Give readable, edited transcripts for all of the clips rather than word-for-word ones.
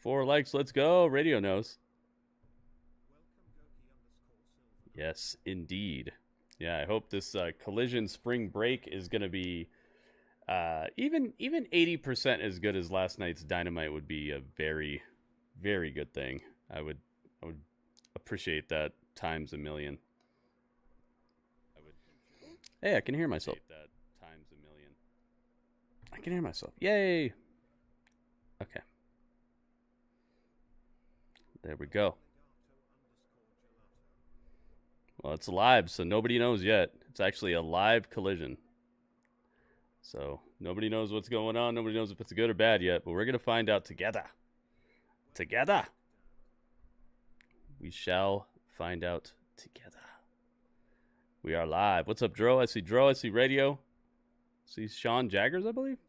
4 likes. Let's go. Radio knows. Yes, indeed. Yeah, I hope this Collision spring break is going to be even 80% as good as last night's Dynamite would be a very, very good thing. I would appreciate that times a million. Hey, I can hear myself. I can hear myself. Yay! Okay. There we go. Well, it's live, so nobody knows yet. It's actually a live Collision. So nobody knows what's going on. Nobody knows if it's good or bad yet, but we're going to find out together. Together. We shall find out together. We are live. What's up, Dro? I see Dro. I see Radio. I see Sean Jaggers, I believe.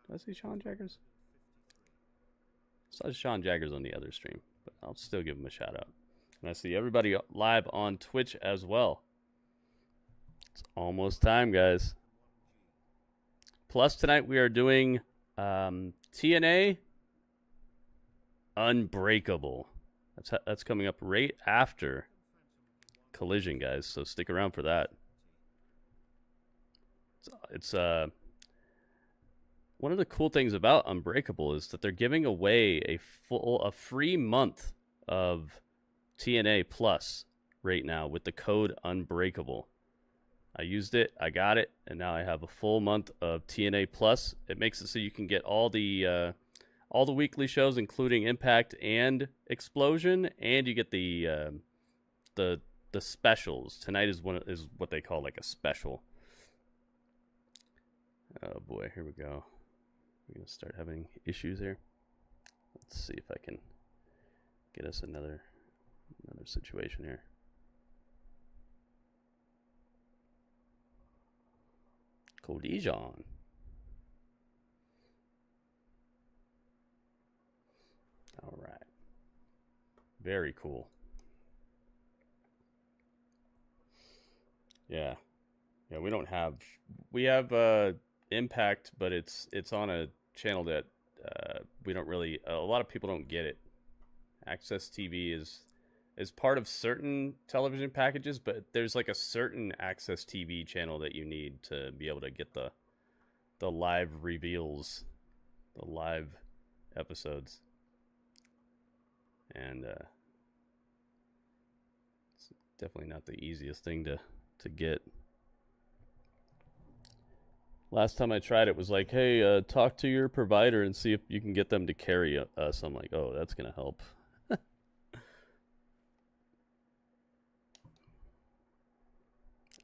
Do I see Sean Jaggers? I saw Sean Jaggers on the other stream, but I'll still give him a shout out. And I see everybody live on Twitch as well. It's almost time, guys. Plus, tonight we are doing TNA Unbreakable. That's coming up right after Collision, guys. So stick around for that. It's one of the cool things about Unbreakable is that they're giving away a free month of TNA Plus right now with the code Unbreakable. I used it, I got it, and now I have a full month of TNA Plus. It makes it so you can get all the weekly shows, including Impact and Explosion, and you get the specials. Tonight is what they call like a special. Oh boy, here we go. We're gonna start having issues here. Let's see if I can get us another situation here. Collision. All right. Very cool. Yeah. Yeah, we have Impact, but it's on a channel that we don't really, a lot of people don't get it. Access TV is part of certain television packages, but there's like a certain Access TV channel that you need to be able to get the live reveals, the live episodes. And it's definitely not the easiest thing to get. Last time I tried it was like, hey, talk to your provider and see if you can get them to carry us. I'm like, oh, that's going to help.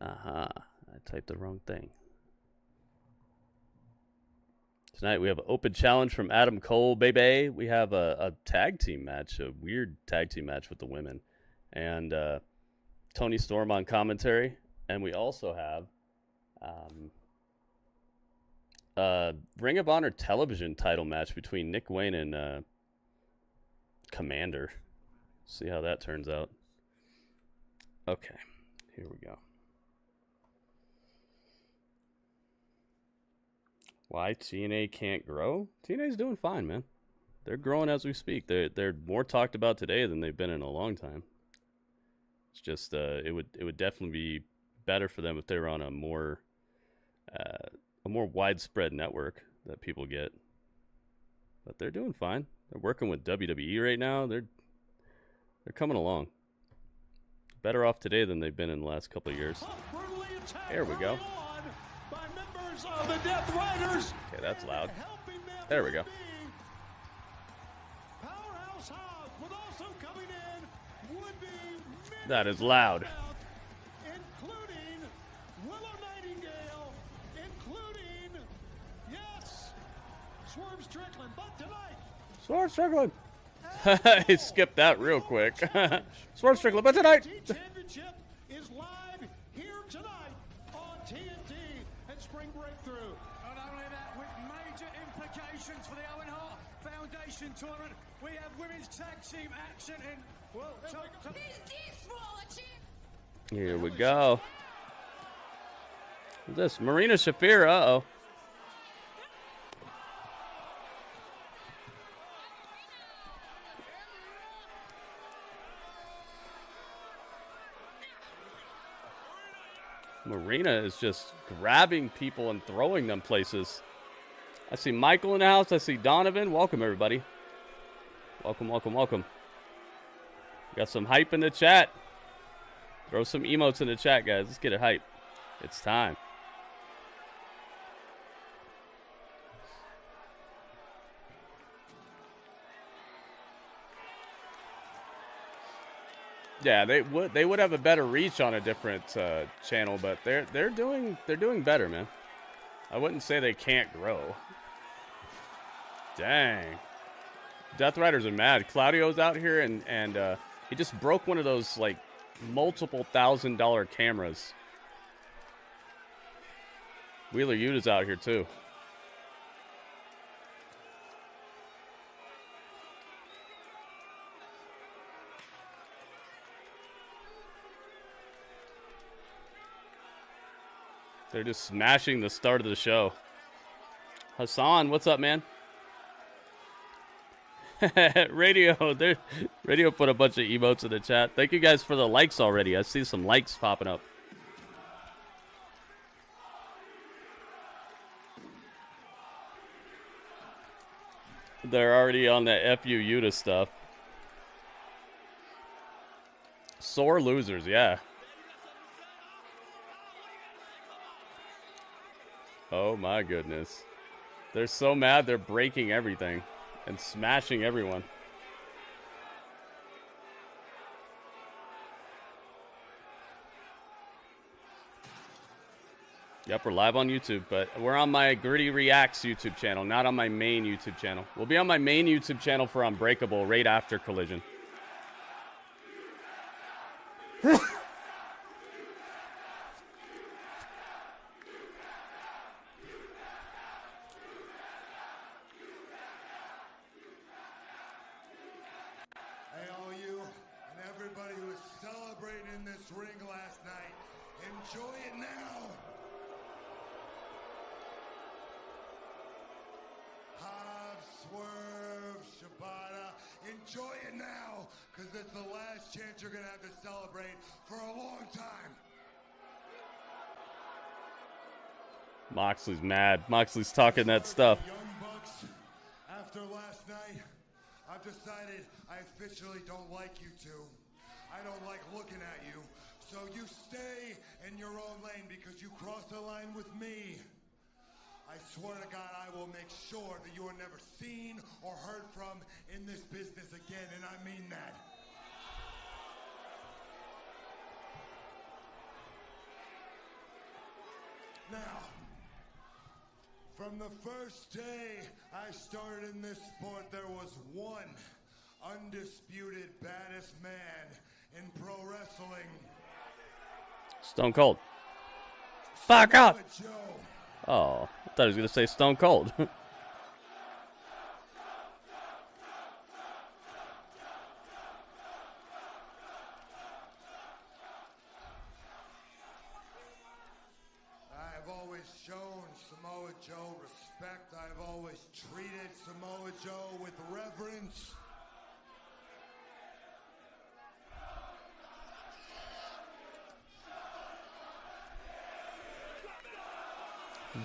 Aha, I typed the wrong thing. Tonight we have an open challenge from Adam Cole, baby. We have a tag team match, a weird tag team match with the women. And Toni Storm on commentary. And we also have Ring of Honor television title match between Nick Wayne and Kommander. See how that turns out. Okay, here we go. Why TNA can't grow? TNA's doing fine, man. They're growing as we speak. They're more talked about today than they've been in a long time. It's just it would definitely be better for them if they were on a more widespread network that people get. But they're doing fine. They're working with WWE right now. They're coming along. Better off today than they've been in the last couple of years. There we go. Of the Death Riders. Okay, that's loud. There we go. Powerhouse Hobbs, but also coming in would be that is loud. Including Willow Nightingale, including, yes, Swerve Strickland, but tonight. Swerve Strickland. He skipped that real quick. Swerve Strickland, but tonight. Championship is live here tonight on TNT. Spring Breakthru. Not only that, with major implications for the Owen Hart Foundation tournament, we have women's tag team action in. Well, here we go. Who's this? Marina Shafir. Uh-oh. Marina is just grabbing people and throwing them places. I see Michael in the house. I see Donovan. Welcome, everybody. Welcome, welcome, welcome. Got some hype in the chat. Throw some emotes in the chat, guys. Let's get it hype. It's time. Yeah, they would have a better reach on a different channel, but they're doing better, man. I wouldn't say they can't grow. Dang, Death Riders are mad. Claudio's out here and he just broke one of those like multiple $1,000 cameras. Wheeler Yuta's out here too. They're just smashing the start of the show. Hassan, what's up, man? Radio put a bunch of emotes in the chat. Thank you guys for the likes already. I see some likes popping up. They're already on that FU Yuta stuff. Sore losers, yeah. Oh my goodness. They're so mad they're breaking everything and smashing everyone. Yep, we're live on YouTube, but we're on my Gritty Reacts YouTube channel, not on my main YouTube channel. We'll be on my main YouTube channel for Unbreakable right after Collision. Enjoy it now, because it's the last chance you're going to have to celebrate for a long time. Moxley's mad. Moxley's talking that stuff. Young Bucks, after last night, I've decided I officially don't like you two. I don't like looking at you. So you stay in your own lane because you crossed the line with me. I swear to God, I will make sure that you are never seen or heard from in this business again, and I mean that. Now, from the first day I started in this sport, there was one undisputed baddest man in pro wrestling. Stone Cold. Fuck up! Joe. Oh, I thought he was going to say Stone Cold. I have always shown Samoa Joe respect. I've always treated Samoa Joe with reverence.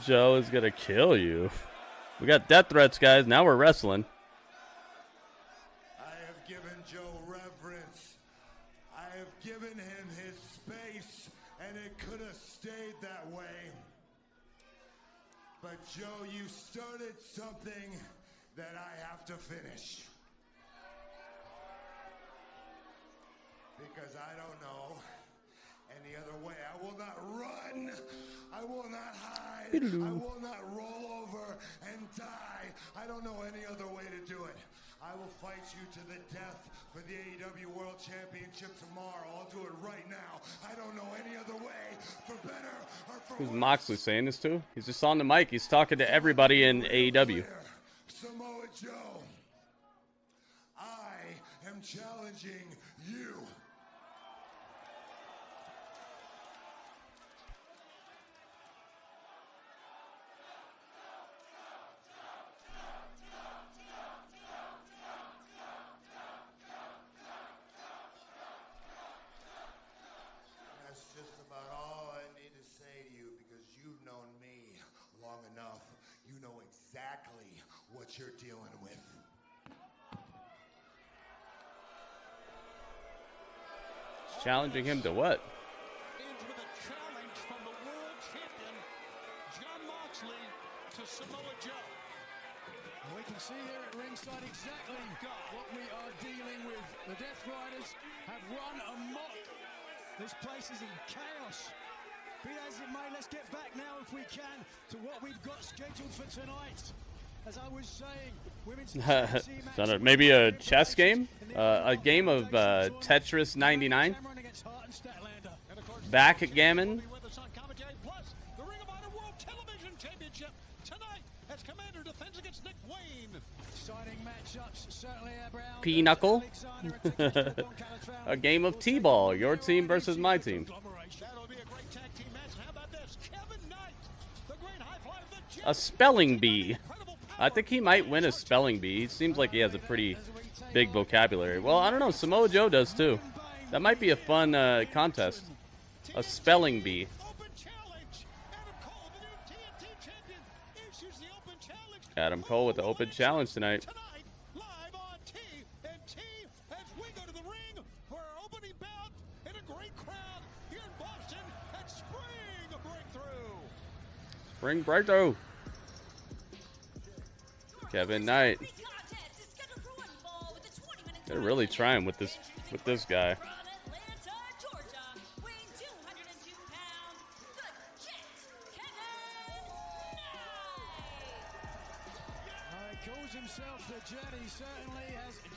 Joe is going to kill you. We got death threats, guys. Now we're wrestling. I have given Joe reverence. I have given him his space, and it could have stayed that way. But Joe, you started something that I have to finish. Because I don't know any other way. I will not run. I will not hide. I will not roll over and die. I don't know any other way to do it. I will fight you to the death for the AEW World Championship tomorrow. I'll do it right now. I don't know any other way, for better or for worse. Who's Moxley saying this to? He's just on the mic. He's talking to everybody in AEW. Samoa Joe, I am challenging you. That's just about all I need to what you're dealing with. Challenging him to what? Ends with a challenge from the world champion, Jon Moxley, to Samoa Joe. We can see here at ringside exactly what we are dealing with. The Death Riders have run amok. This place is in chaos. Be that as it may, let's get back now, if we can, to what we've got scheduled for tonight. As I was saying, women's maybe a chess game? A game of Tetris 99? Backgammon? Plus, the Ring of Honor World Television Championship tonight as Kommander defends against Nick Wayne. Exciting matchups, certainly, Brown. Pinochle? A game of T-ball. Your team versus my team. That'll be a great tag team match. How about this? Kevin Knight, the great high flyer of the Jet. A spelling bee. I think he might win a spelling bee. He seems like he has a pretty big vocabulary. Well, I don't know. Samoa Joe does too. That might be a fun contest. A spelling bee. Open challenge. Adam Cole, the new TNT champion, issues the open challenge. Adam Cole with the open challenge tonight. Tonight, live on TNT, as we go to the ring for our opening bout in a great crowd here in Boston at Spring Breakthru. Spring Breakthru. Kevin Knight. They're really trying with this guy.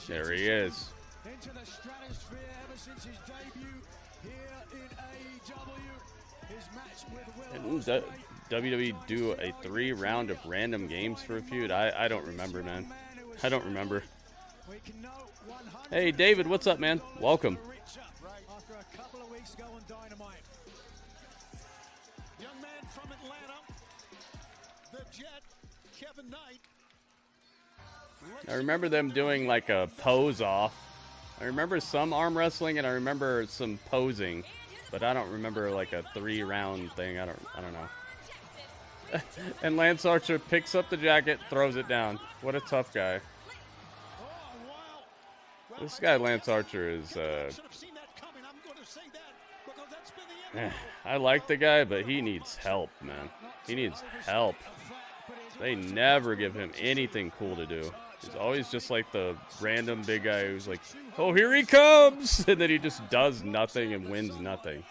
There he is. Into the stratosphere ever since his debut here in AEW. His match with Will. WWE do a 3-round of random games for a feud? I don't remember, man. I don't remember. Hey, David, what's up, man? Welcome. After a couple of weeks ago on Dynamite. Young man from Atlanta, the Jet, Kevin Knight. I remember them doing like a pose off. I remember some arm wrestling and I remember some posing, but I don't remember like a 3-round thing. I don't know. And Lance Archer picks up the jacket, throws it down. What a tough guy. This guy Lance Archer is I like the guy, but he needs help, man. He needs help. They never give him anything cool to do. He's always just like the random big guy who's like, oh, here he comes! And then he just does nothing and wins nothing.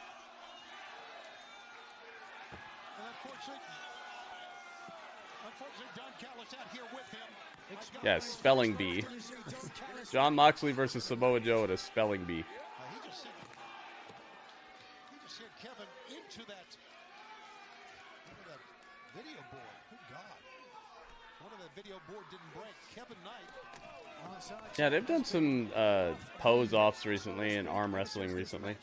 Yeah, spelling bee. Jon Moxley versus Samoa Joe at a spelling bee. He just sent Kevin into that video board. Good God. One of the video board didn't break. Kevin Knight. Yeah, they've done some pose offs recently and arm wrestling recently.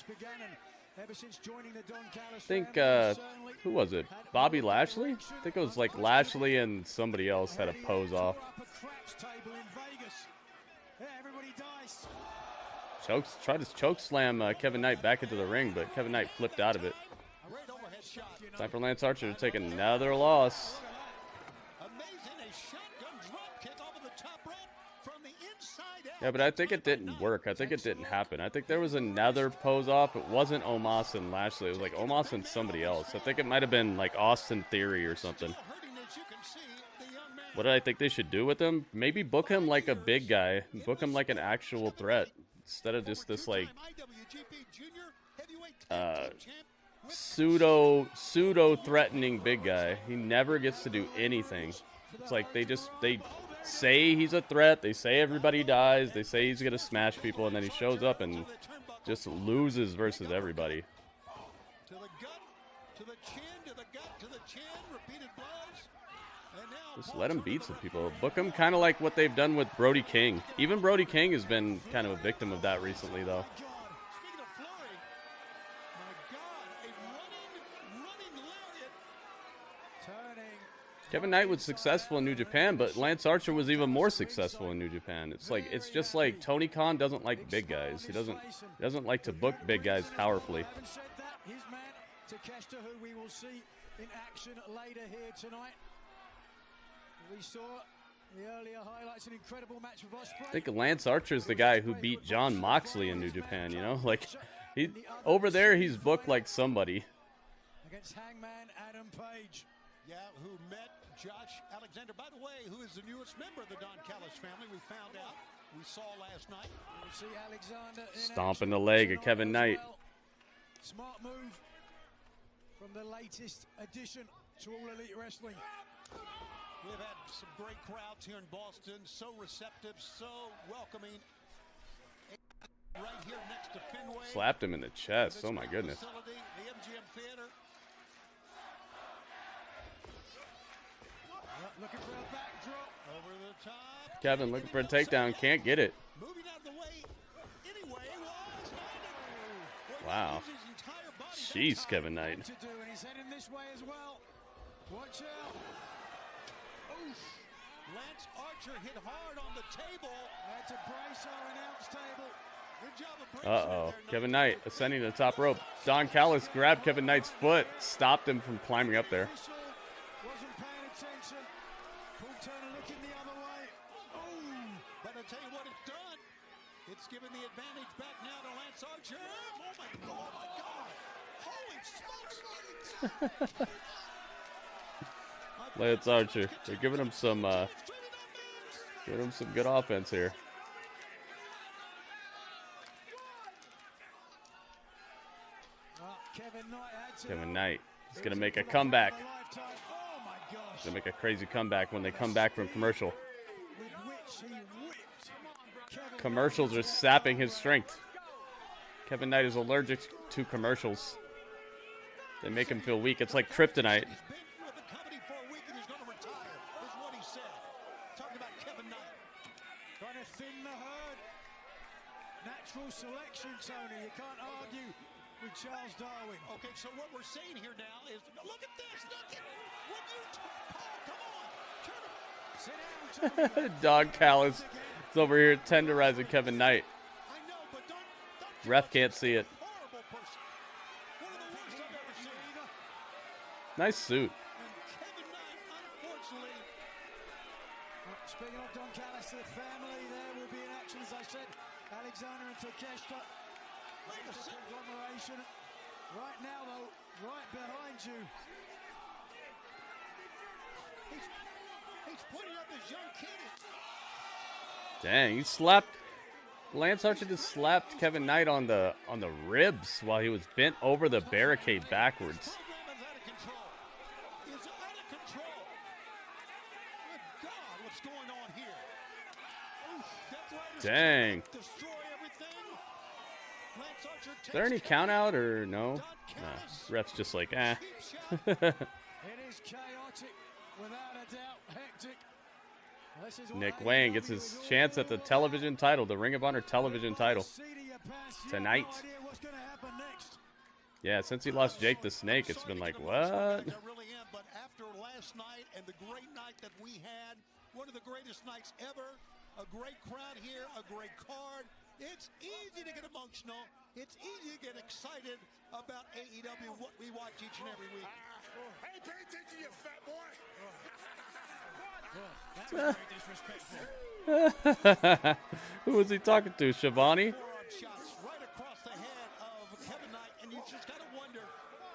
I think, who was it? Bobby Lashley? I think it was like Lashley and somebody else had a pose off. Tried to choke slam Kevin Knight back into the ring, but Kevin Knight flipped out of it. Time for Lance Archer to take another loss. Yeah, but I think it didn't work. I think it didn't happen. I think there was another pose off. It wasn't Omos and Lashley. It was like Omos and somebody else. I think it might have been like Austin Theory or something. What did I think they should do with him? Maybe book him like a big guy. Book him like an actual threat. Instead of just this like pseudo threatening big guy. He never gets to do anything. It's like they say he's a threat. They say everybody dies. They say he's gonna smash people, and then he shows up and just loses versus everybody. To the gut, to the chin, to the gut, to the chin, repeated blows. And now Just let him beat some people. Book him kind of like what they've done with Brody King. Even Brody King has been kind of a victim of that recently, though. Speaking of flurry, my God, a running lariat. Kevin Knight was successful in New Japan, but Lance Archer was even more successful in New Japan. It's just like Tony Khan doesn't like big guys. He doesn't like to book big guys powerfully. His man Takeshita, who we will see in action later here tonight. We saw The earlier highlights an incredible match with Ospreay. I think Lance Archer's the guy who beat John Moxley in New Japan, you know? Like, he over there, he's booked like somebody. Against Hangman Adam Page. Yeah, who met Josh Alexander, by the way, who is the newest member of the Don Callis family. We found out. We saw last night. We'll see Alexander in Stomping the action leg of tonight Kevin as Knight. well. Smart move from the latest addition to All Elite Wrestling. We've had some great crowds here in Boston. So receptive, so welcoming. Right here next to Fenway. Slapped him in the chest. Oh, my goodness. Facility, the MGM Theater. Looking for a backdrop. Over the top. Kevin looking for a takedown. Can't get it. Moving out of the way. Anyway, was Knight. Wow. His entire body Jeez, Kevin Knight. To do, and he's heading this way as well. Watch out. Oof. Lance Archer hit hard on the table. Had to brace our announce table. Good job of bracing Uh-oh. it there, Kevin Knight ascending to the top rope. Don Callis grabbed Kevin Knight's foot, stopped him from climbing up there. Official wasn't paying attention. Paul Turner looking the other way. Oh, But I'll tell you what it's done. It's given the advantage back now to Lance Archer. Oh, my God. Oh, my God. Holy smokes. Lance Archer. They're giving him some good offense here. Kevin Knight had to. Kevin Knight is going to make a comeback. Oh my gosh. Going to make a crazy comeback when they come back from commercial. With which he whipped Kevin Commercials are sapping his strength. Kevin Knight is allergic to commercials. They make him feel weak. It's like kryptonite. He's been with the company for a week and he's going to retire, is what he said. Talking about Kevin Knight. trying to thin the herd. Natural selection, Tony. You can't argue with Charles Darwin. Okay, so what we're saying here now is, look at this. Look at when you Paul, come on. Turn him. Sit down, Tony. Don Callis is over here tenderizing Kevin Knight. I know, but don't Ref can't see it. horrible person. One of the worst I've ever seen. Nice suit. And Kevin Knight, unfortunately, Speaking of Don Callis, the family there will be in action, as I said. Alexander and Takeshita. Conglomeration. Right now, though, right behind you. he's putting up his young kid. Dang, he slapped. Lance Archer just slapped Kevin Knight on the ribs while he was bent over the barricade backwards. Program is out of control. It's out of control. Good God, what's going on here? Oof, Death Riders Dang. destroy everything. Lance Archer takes Is there any count out or no? Don Nah. Callis. Ref's just like, eh. Cheap shot. It is chaotic, without a doubt, hectic. This is what Nick AEW Wayne gets his is chance at the all television title, the Ring of Honor television title. Seat of your pants. You have Tonight. No idea what's going to happen next. Yeah, since he lost Jake the Snake, it's been like, what? I really am, but after last night and the great night that we had, one of the greatest nights ever, a great crowd here, a great card. It's easy to get emotional. It's easy to get excited about AEW, what we watch each and every week. Hey, pay attention, you fat boy. That was very disrespectful. Who was he talking to? Shivani? Forearm shots right across the head of Kevin Knight, and you just got to wonder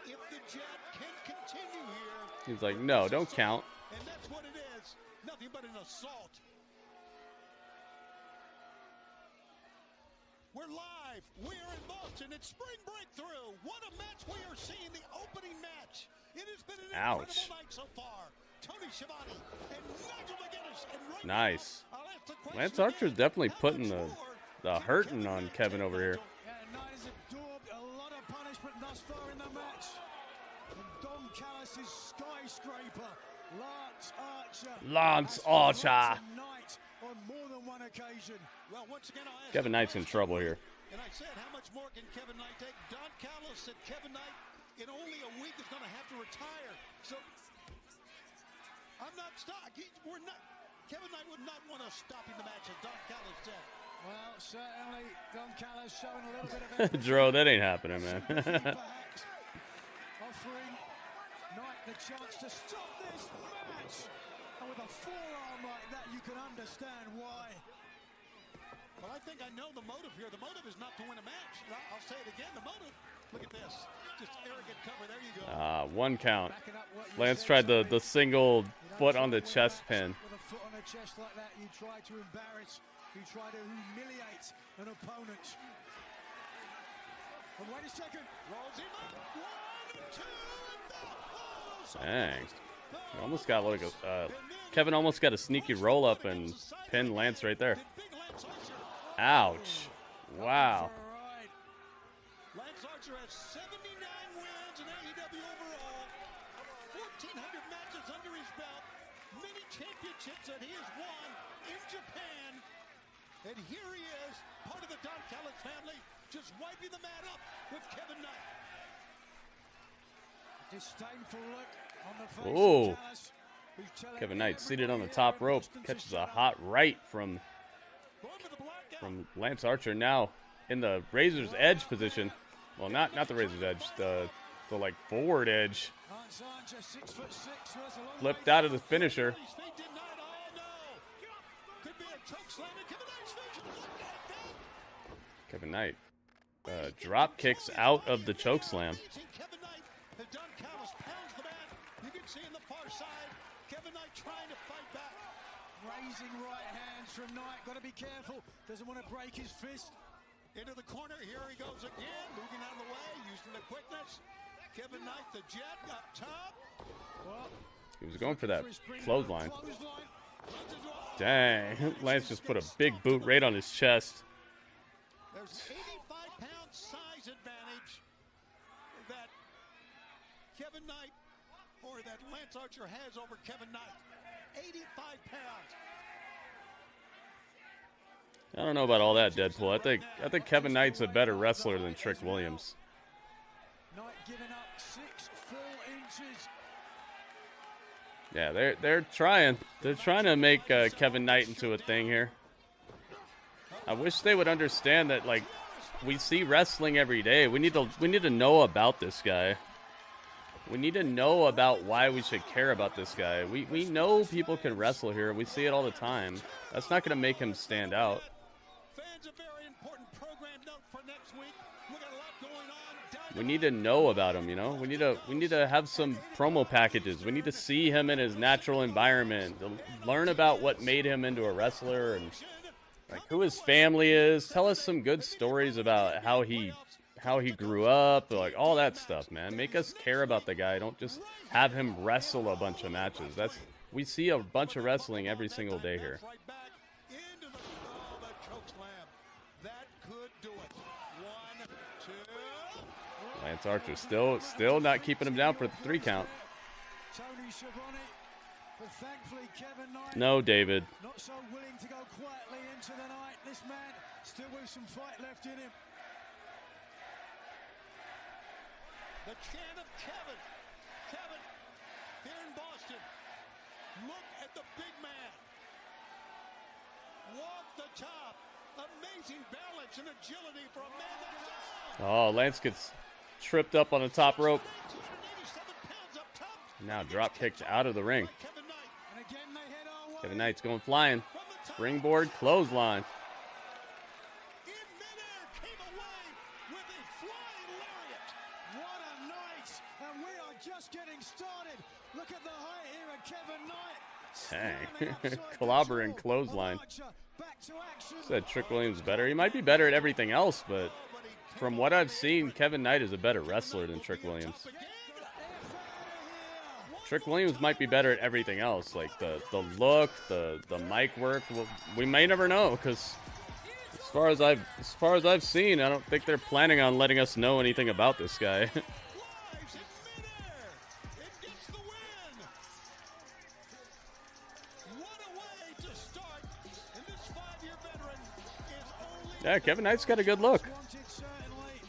if the jet can continue here. He's like, no, don't count. And that's what it is. Nothing but an assault. We're live. We are in Boston. It's Spring Breakthru. What a match we are seeing, the opening match. It has been an Ouch. incredible night so far. Tony Schiavone and Nigel McGuinness. And right Nice. now, I'll ask the question Lance Archer's again. definitely How putting much the more hurting can on Knight Kevin take, over here. Nigel? Yeah, Knight has absorbed a lot of punishment thus far in the match. And Don Callis' skyscraper, Lance Archer. Lance has Archer. confronted Knight on more than one occasion. Well, once again, I'll ask Kevin the Knight's in question. trouble here. And I said, how much more can Kevin Knight take? Don Callis said Kevin Knight in only a week is going to have to retire. So I'm not stopping. We're not. Kevin Knight would not want us stopping the match, as Don Callis said. Well, certainly Don Callis showing a little bit of empathy. Dro, that ain't happening, man. Perhaps offering Knight the chance to stop this match. With a forearm like that, you can understand why. Well, I think I know the motive here. The motive is not to win a match. I'll say it again. The motive, look at this. Just arrogant cover. There you go. 1 count. Lance tried the single foot on the chest pin. With a foot on the chest like that, you try to embarrass, you try to humiliate an opponent. But wait a second. Rolls him up. 1, 2, Dang. Almost got like a Kevin almost got a sneaky roll up and pinned Lance right there. Ouch. Wow. Lance Archer has 79 wins in AEW overall, 1,400 matches under his belt, many championships that he has won in Japan, and here he is, part of the Don Callis family, just wiping the mat up with Kevin Knight. Disdainful look on the face Ooh. of Callis, who's telling Kevin Knight everybody seated on the here top how rope, distance catches is a shot. hot right from Lance Archer, now in the Razor's Edge position. Well, not the Razor's Edge, the like forward edge. Lance Archer, 6'6", so that's a long Flipped way out of the finisher. His feet did not, oh no! Could be a choke slam, and Kevin Knight's finishing. Look at that! Kevin Knight drop kicks out of the choke slam. Kevin Knight has done Callis, pounds the mat. You can see on the far side, Kevin Knight trying to fight back. raising right hands from Knight. Got to be careful. Doesn't want to break his fist. Into the corner. Here he goes again. Moving out of the way. Using the quickness. Kevin Knight, the jet up top. Well, He was going for that clothesline. Dang. Lance just put a big boot right on his chest. There's 85-pound size advantage that Kevin Knight, or that Lance Archer has over Kevin Knight. 85 pounds. I don't know about all that, Deadpool. I think Kevin Knight's a better wrestler than Trick Williams. Knight giving up 6 full inches. Yeah, they're trying. They're trying to make Kevin Knight into a thing here. I wish they would understand that, like, we see wrestling every day. We need to know about this guy. We need to know about why we should care about this guy. We know people can wrestle here. We see it all the time. That's not going to make him stand out. Fans, a very important program note for next week. We got a lot going on. We need to know about him, you know? We need to have some promo packages. We need to see him in his natural environment. To learn about what made him into a wrestler and like who his family is. Tell us some good stories about how he grew up, like all that stuff, man. Make us care about the guy. Don't just have him wrestle a bunch of matches. We see a bunch of wrestling every single day here. Right back into the choke slam. That could do it. 1, 2. Lance Archer still not keeping him down for the 3 count. Toni Storm, but thankfully Kevin Knight No, David. not so willing to go quietly into the night. This man still with some fight left in him. The chant of Kevin. Kevin, here in Boston. Look at the big man. Walk the top. Amazing balance and agility for a man that's... Oh, Lance gets tripped up on the top rope. 287 pounds up top. Now drop kicked out of the ring. Kevin Knight. And again they head our way. Kevin Knight's going flying. From the top. Springboard clothesline. In midair came away with a flying lariat. What a night! And we are just getting started. Look at the height here of Kevin Knight. Dang. Clobbering clothesline. Back to action. Said Trick Williams better. He might be better at everything else, but from what I've seen, Kevin Knight is a better wrestler than Trick Williams. Trick Williams might be better at everything else, like the look, the mic work. Well, we may never know, because as far as I've seen, I don't think they're planning on letting us know anything about this guy. Flies in midair. It gets the win. What a way to start. And this 5-year veteran is only... Yeah, Kevin Knight's got a good look. Wanted, certainly.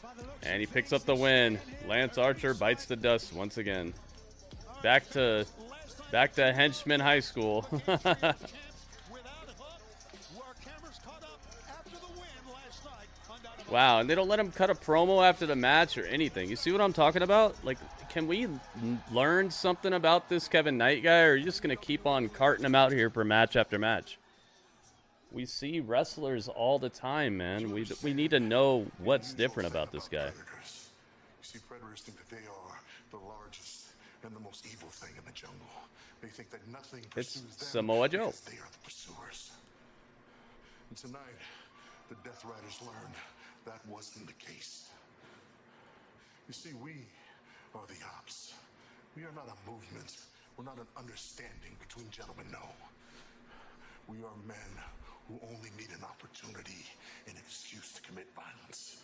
By the looks And he of picks things, up the this win. man here Lance Archer bites the dust once again. Back to Henchman High School. Without hook, work cameras caught up after the win last night on Dynamite. Wow, and they don't let him cut a promo after the match or anything. You see what I'm talking about? Like, can we learn something about this Kevin Knight guy, or are you just going to keep on carting him out here for match after match? We see wrestlers all the time, man. We need to know what's different about this guy. You see, predators think that they are the largest and the most evil thing in the jungle. They think that nothing pursues them. Samoa Joe. Because they are the pursuers. And tonight, the Death Riders learned that wasn't the case. You see, we are the ops. We are not a movement. We're not an understanding between gentlemen, no. We are men who only need an opportunity, an excuse to commit violence.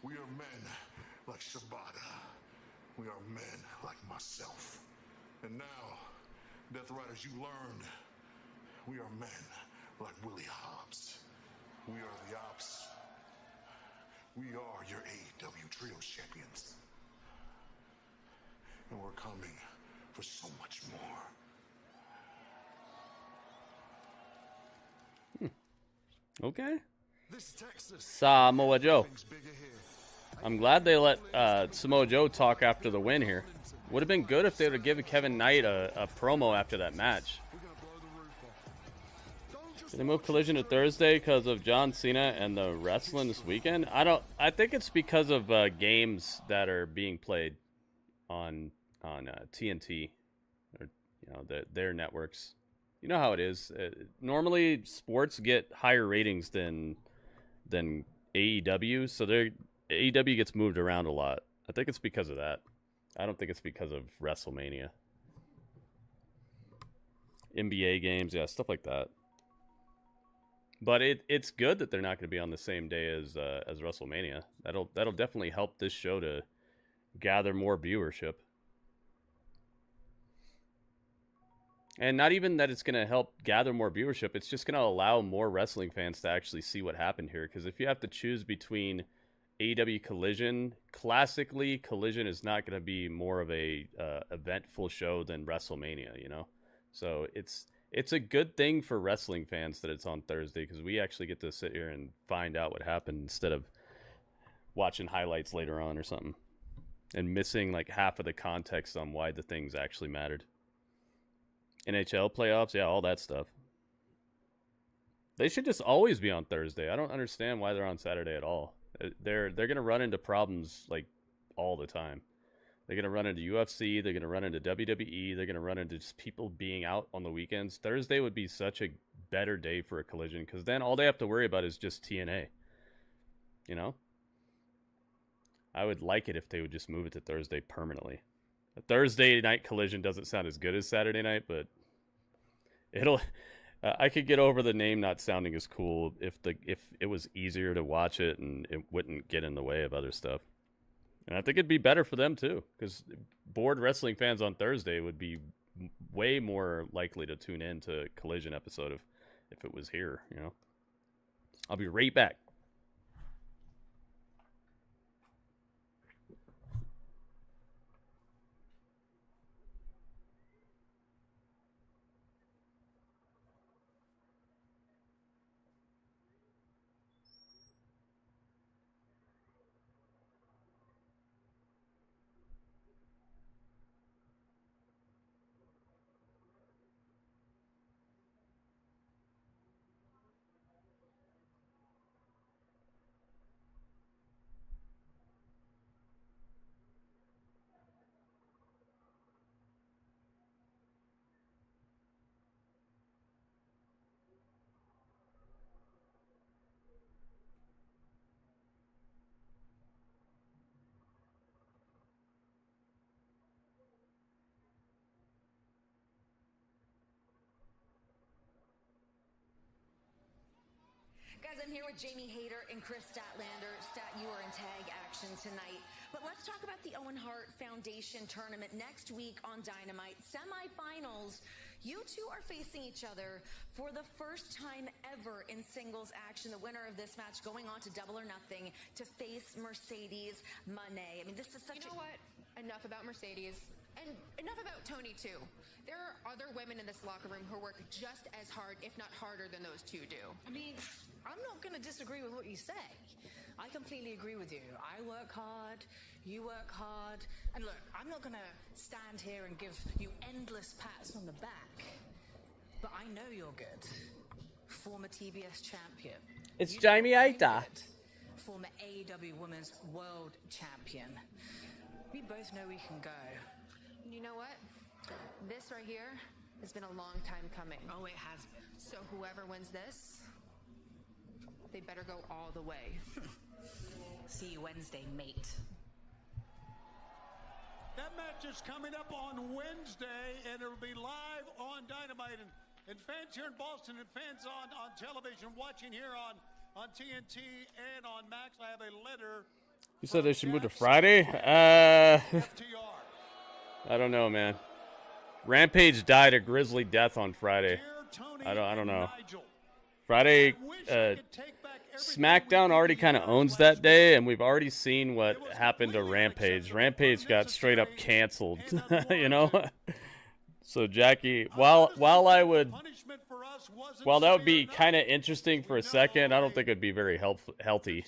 We are men like Shibata. We are men like myself. And now, Death Riders, you learned we are men like Willie Hobbs. We are the ops. We are your AEW Trios champions. And we're coming for so much more. Okay. This Texas, Samoa Joe. things bigger here. I'm glad they let Samoa Joe talk after the win here. Would have been good if they would have given Kevin Knight a promo after that match. Did they move Collision to Thursday because of John Cena and the wrestling this weekend? I think it's because of games that are being played on TNT, or their networks. You know how it is. Normally, sports get higher ratings than AEW, so AEW gets moved around a lot. I think it's because of that. I don't think it's because of WrestleMania. NBA games, yeah, stuff like that. But it's good that they're not going to be on the same day as WrestleMania. That'll definitely help this show to gather more viewership. And not even that it's going to help gather more viewership. It's just going to allow more wrestling fans to actually see what happened here. Because if you have to choose between AEW Collision, classically, Collision is not going to be more of a eventful show than WrestleMania, you know? So it's a good thing for wrestling fans that it's on Thursday, because we actually get to sit here and find out what happened instead of watching highlights later on or something and missing like half of the context on why the things actually mattered. NHL playoffs, yeah, all that stuff. They should just always be on Thursday. I don't understand why they're on Saturday at all. They're going to run into problems like all the time. They're going to run into UFC. They're going to run into WWE. They're going to run into just people being out on the weekends. Thursday would be such a better day for a Collision, because then all they have to worry about is just TNA. You know? I would like it if they would just move it to Thursday permanently. A Thursday night Collision doesn't sound as good as Saturday night, but it'll... I could get over the name not sounding as cool if it was easier to watch it and it wouldn't get in the way of other stuff. And I think it'd be better for them too, because bored wrestling fans on Thursday would be way more likely to tune in to a Collision episode if it was here, you know. I'll be right back. Guys, I'm here with Jamie Hayter and Chris Statlander. You are in tag action tonight. But let's talk about the Owen Hart Foundation tournament next week on Dynamite. Semifinals. You two are facing each other for the first time ever in singles action. The winner of this match going on to Double or Nothing to face Mercedes Moné. I mean, this is such You know what? enough about Mercedes, and enough about Toni too. There are other women in this locker room who work just as hard, if not harder, than those two do. I mean, I'm not going to disagree with what you say. I completely agree with you. I work hard, you work hard, and look, I'm not going to stand here and give you endless pats on the back, but I know you're good. Former TBS champion. It's Jamie Hater. Former AEW Women's World Champion. We both know we can go. You know what? This right here has been a long time coming. Oh, it has been. So whoever wins this, they better go all the way. See you Wednesday, mate. That match is coming up on Wednesday, and it'll be live on Dynamite. And fans here in Boston and fans on television watching here on TNT and on Max, I have a letter. You said they should move to Friday? I don't know, man. Rampage died a grisly death on Friday. I don't know. Friday, SmackDown already kind of owns that day, and we've already seen what happened to Rampage. Rampage got straight up canceled, you know? So Jackie, while that would be kind of interesting for a second, I don't think it'd be very healthy.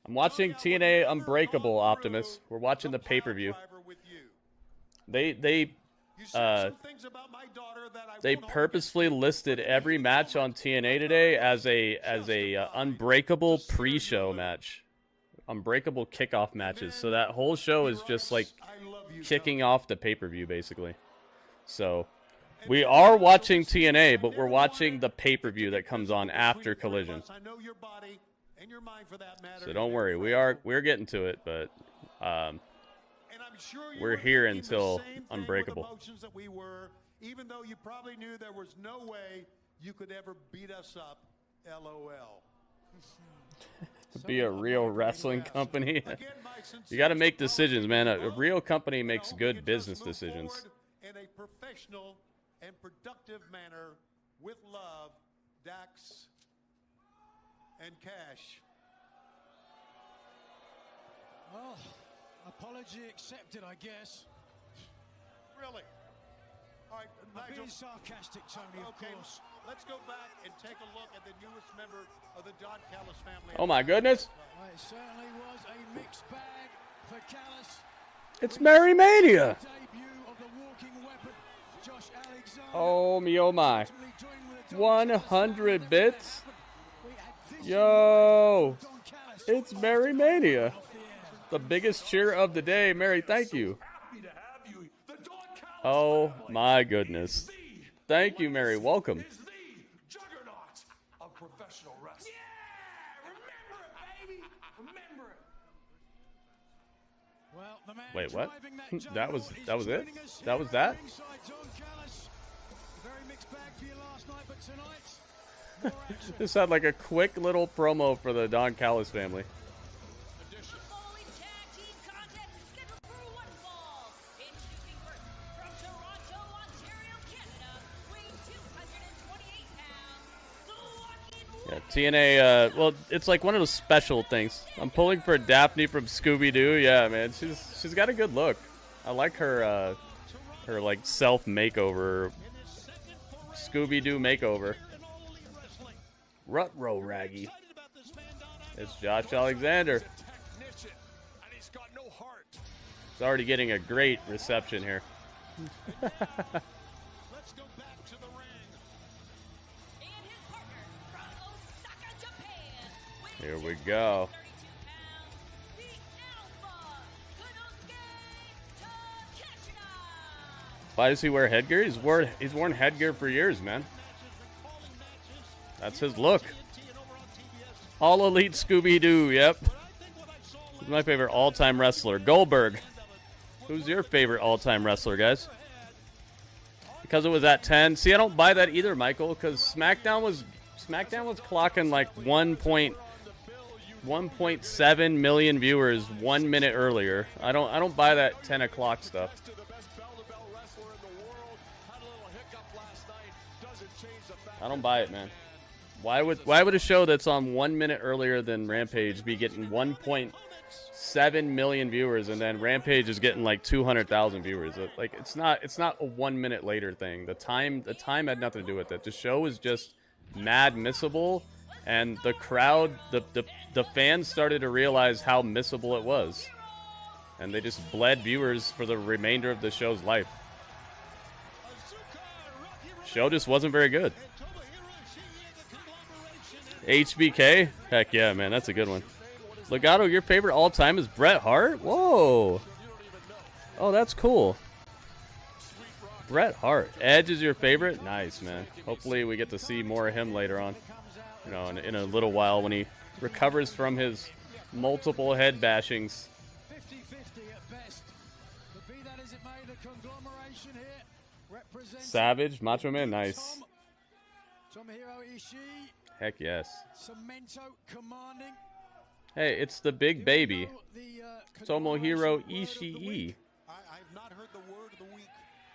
I'm watching TNA Unbreakable, Optimus. We're watching the pay-per-view. They purposefully listed every match on TNA today as a Unbreakable pre-show match. Unbreakable kickoff matches. So that whole show is just like kicking off the pay-per-view, basically. So we are watching TNA, but we're watching the pay-per-view that comes on after Collision. So don't worry, we're getting to it, but we're here until Unbreakable. Even though you probably knew there was no way you could ever beat us up, LOL. Be a real wrestling company. You got to make decisions, man. A real company makes good business decisions. In a professional and productive manner, with love, Dax and Cash. Well, apology accepted, I guess. Really? All right, I'm being sarcastic, Tony, of course. Let's go back and take a look at the newest member of the Don Callis family. Oh my goodness. Well, it certainly was a mixed bag for Callis. It's Mary Mania. Debut of the walking weapon, Josh Alexander. Oh me, oh my. 100 bits. Yo. It's Mary Mania. The biggest cheer of the day. Mary, thank you. Oh my goodness. Thank you, Mary. Welcome. Wait, what? that was it? That was that? Just had like a quick little promo for the Don Callis family. Yeah, TNA, well, it's like one of those special things. I'm pulling for Daphne from Scooby-Doo. Yeah, man, she's got a good look. I like her, her like self-makeover, Scooby-Doo makeover. Rut-row raggy. It's Josh Alexander. It's already getting a great reception here. Here we go. Why does he wear headgear? He's worn headgear for years, man. That's his look. All Elite Scooby-Doo, yep. He's my favorite all-time wrestler. Goldberg. Who's your favorite all-time wrestler, guys? Because it was at 10. See, I don't buy that either, Michael, because SmackDown was clocking like 1.7 million viewers 1 minute earlier. I don't buy that 10 o'clock stuff. I don't buy it, man. Why would a show that's on 1 minute earlier than Rampage be getting 1.7 7 million viewers, and then Rampage is getting like 200,000 viewers. Like it's not a 1 minute later thing. The time had nothing to do with it. The show is just mad missable, and the crowd, the fans started to realize how missable it was, and they just bled viewers for the remainder of the show's life. Show just wasn't very good. HBK? Heck yeah, man. That's a good one. Legato, your favorite all-time is Bret Hart? Whoa. Oh, that's cool. Bret Hart. Edge is your favorite? Nice, man. Hopefully we get to see more of him later on. You know, in a little while when he recovers from his multiple head bashings. 50-50 at best. But be that as it may, the conglomeration here represents Savage, Macho Man, nice. Tomohiro Ishii. Heck yes. Cemento commanding. Hey, it's the big baby. Tomohiro Ishii. I've not heard the word of the week.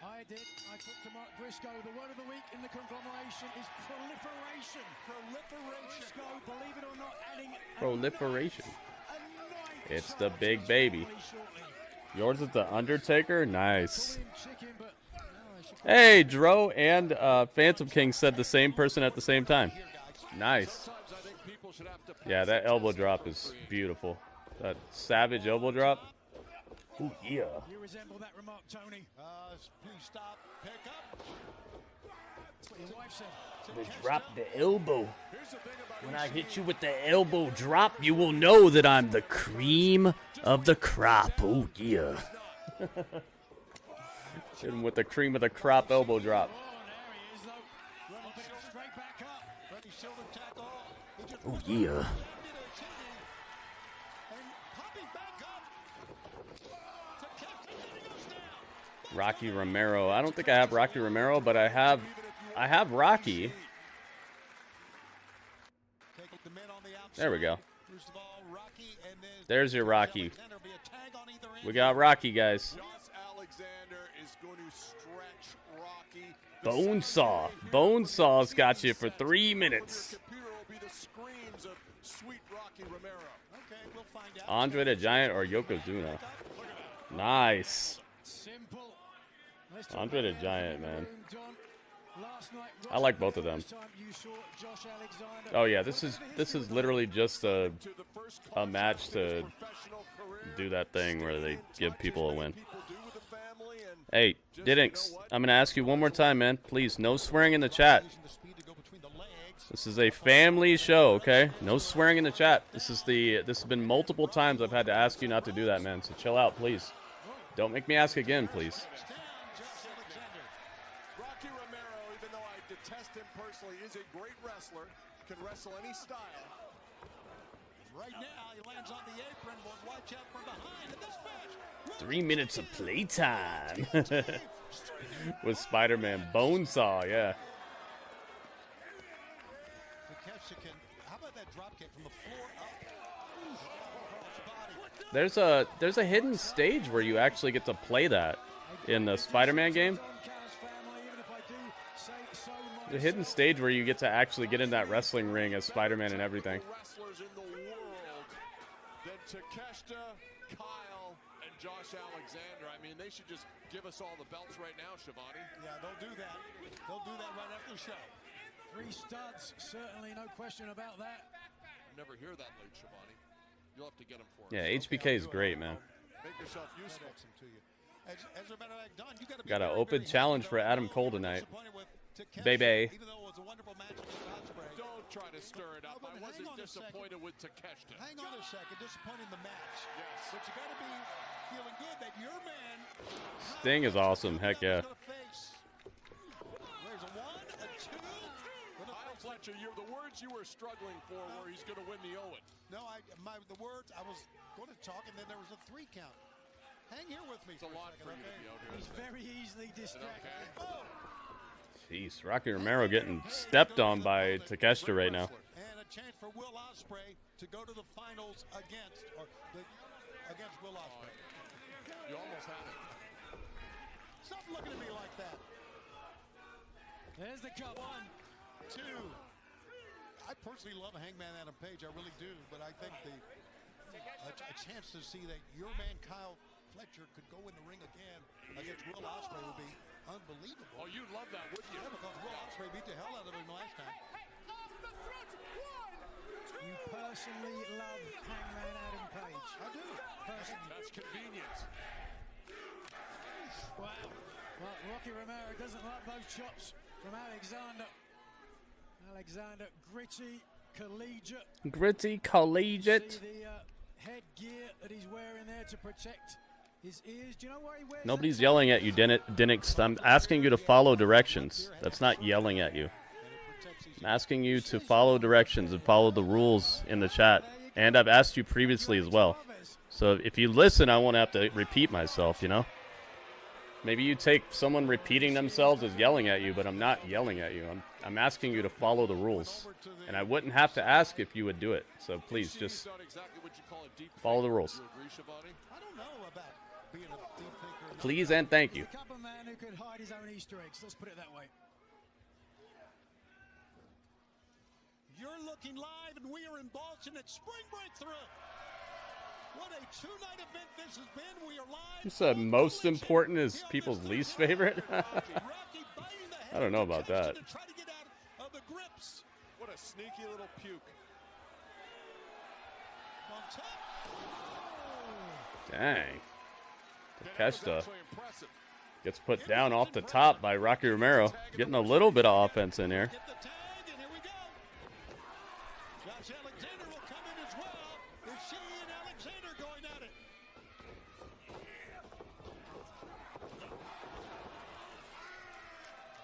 I did. I took to Mark Briscoe. The word of the week in the conglomeration is proliferation. Briscoe, believe it or not, adding Proliferation. It's the big baby. Yours is the Undertaker? Nice. Hey, Dro and Phantom King said the same person at the same time. Nice. Yeah, that elbow drop is beautiful. That savage elbow drop. Ooh, yeah. You resemble that remark, Tony. Please stop. Pick up. That's what your wife said. Drop the elbow. When I hit you with the elbow drop, you will know that I'm the cream of the crop. Oh, yeah. Hit him with the cream of the crop elbow drop. Oh, yeah. Rocky Romero. I don't think I have Rocky Romero, but I have Rocky. There we go. There's your Rocky. We got Rocky, guys. Bonesaw. Bonesaw's got you for 3 minutes. Andre the Giant or Yokozuna? Nice. Andre the Giant, man. I like both of them. Oh yeah, this is literally just a match to do that thing where they give people a win. Hey, Diddinks, I'm gonna ask you one more time, man. Please, no swearing in the chat. This is a family show, okay? No swearing in the chat. This has been multiple times I've had to ask you not to do that, man. So chill out, please. Don't make me ask again, please. Rocky Romero, even though I detest him personally, is a great wrestler. Can wrestle any style. Right now, he lands on the apron. But watch out from behind in this match. 3 minutes of playtime with Spider-Man. Bonesaw, yeah. How about that drop kick from the floor up? There's a hidden stage where you actually get to play that in the Spider-Man game. The hidden stage where you get to actually get in that wrestling ring as Spider-Man and everything. Wrestlers in the world than Takeshita, Kyle, and Josh Alexander. I mean, they should just give us all the belts right now, Shivani. Yeah, they'll do that. They'll do that right after the show. 3 studs, certainly no question about that. Never hear that late, Shivani. You'll have to get him for us. Yeah, HBK is great, man. Make yourself useful. Got an open challenge for Adam Cole tonight. Baby. Don't try to stir it up. I wasn't disappointed with Takeshita. Hang on a second. Disappointed in the match. Yes. But you got to be feeling good that your man. Sting is awesome. Heck yeah. There's a 1, a 2. Kyle Fletcher, the words you were struggling for where he's going to win the Owen. No, the words I was going to talk, and then there was a 3 count. Hang here with me. It's a lot for you to be out here. He's very easily distracted. Okay. Jeez, Rocky Romero getting stepped on by Takeshita right now. And a chance for Will Ospreay to go to the finals against Will Ospreay. You almost had it. Stop looking at me like that. There's the cut. 1, 2. I personally love Hangman Adam Page. I really do, but I think a chance to see that your man Kyle Fletcher could go in the ring again against Will Ospreay would be unbelievable. Oh, you'd love that, wouldn't you? Yeah, because Will Ospreay beat the hell out of him last time. You personally love Hangman Adam Page. I do. Personally. That's convenient. Wow. Well, Rocky Romero doesn't like those chops from Alexander. Alexander, gritty, collegiate. Gritty collegiate. See the headgear that he's wearing there to protect his ears. Do you know why he wears Nobody's that? yelling at you, Dinix. I'm asking you to follow directions. That's not yelling at you. I'm asking you to follow directions and follow the rules in the chat. And I've asked you previously as well. So if you listen, I won't have to repeat myself, you know? Maybe you take someone repeating themselves as yelling at you, but I'm not yelling at you. I'm asking you to follow the rules. And I wouldn't have to ask if you would do it. So please, just follow the rules. I don't know about being a deep thinker. Please and thank you. A couple man who could hide his own Easter eggs. Let's put it that way. You're looking live, and we are in Boston at Spring Breakthru. What a two-night event this has been. We are live. You said most important is people's least favorite? I don't know about that. Try to get out of the grips. What a sneaky little puke. On top. Dang. Takeshita gets put down off the top by Rocky Romero. Getting a little bit of offense in here. Get the tag, and here we go. Josh Alexander will come in as well. Is she and Alexander going at it?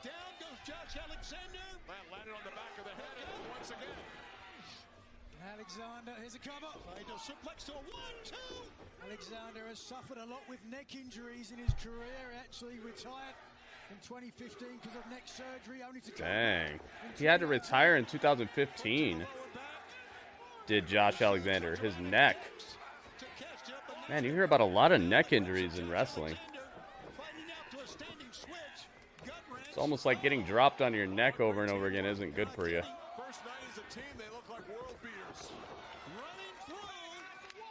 Down goes Josh Alexander. Man landed on the back of the head once again. Alexander, here's a cover. Trying to suplex to a 1-2. Alexander has suffered a lot with neck injuries in his career. He actually retired in 2015 because of neck surgery. Only to come Dang. back He had to retire in 2015. Did Josh Alexander. His neck. Man, you hear about a lot of neck injuries in wrestling. It's almost like getting dropped on your neck over and over again isn't good for you. First night as a team, they look like world beaters. Running through.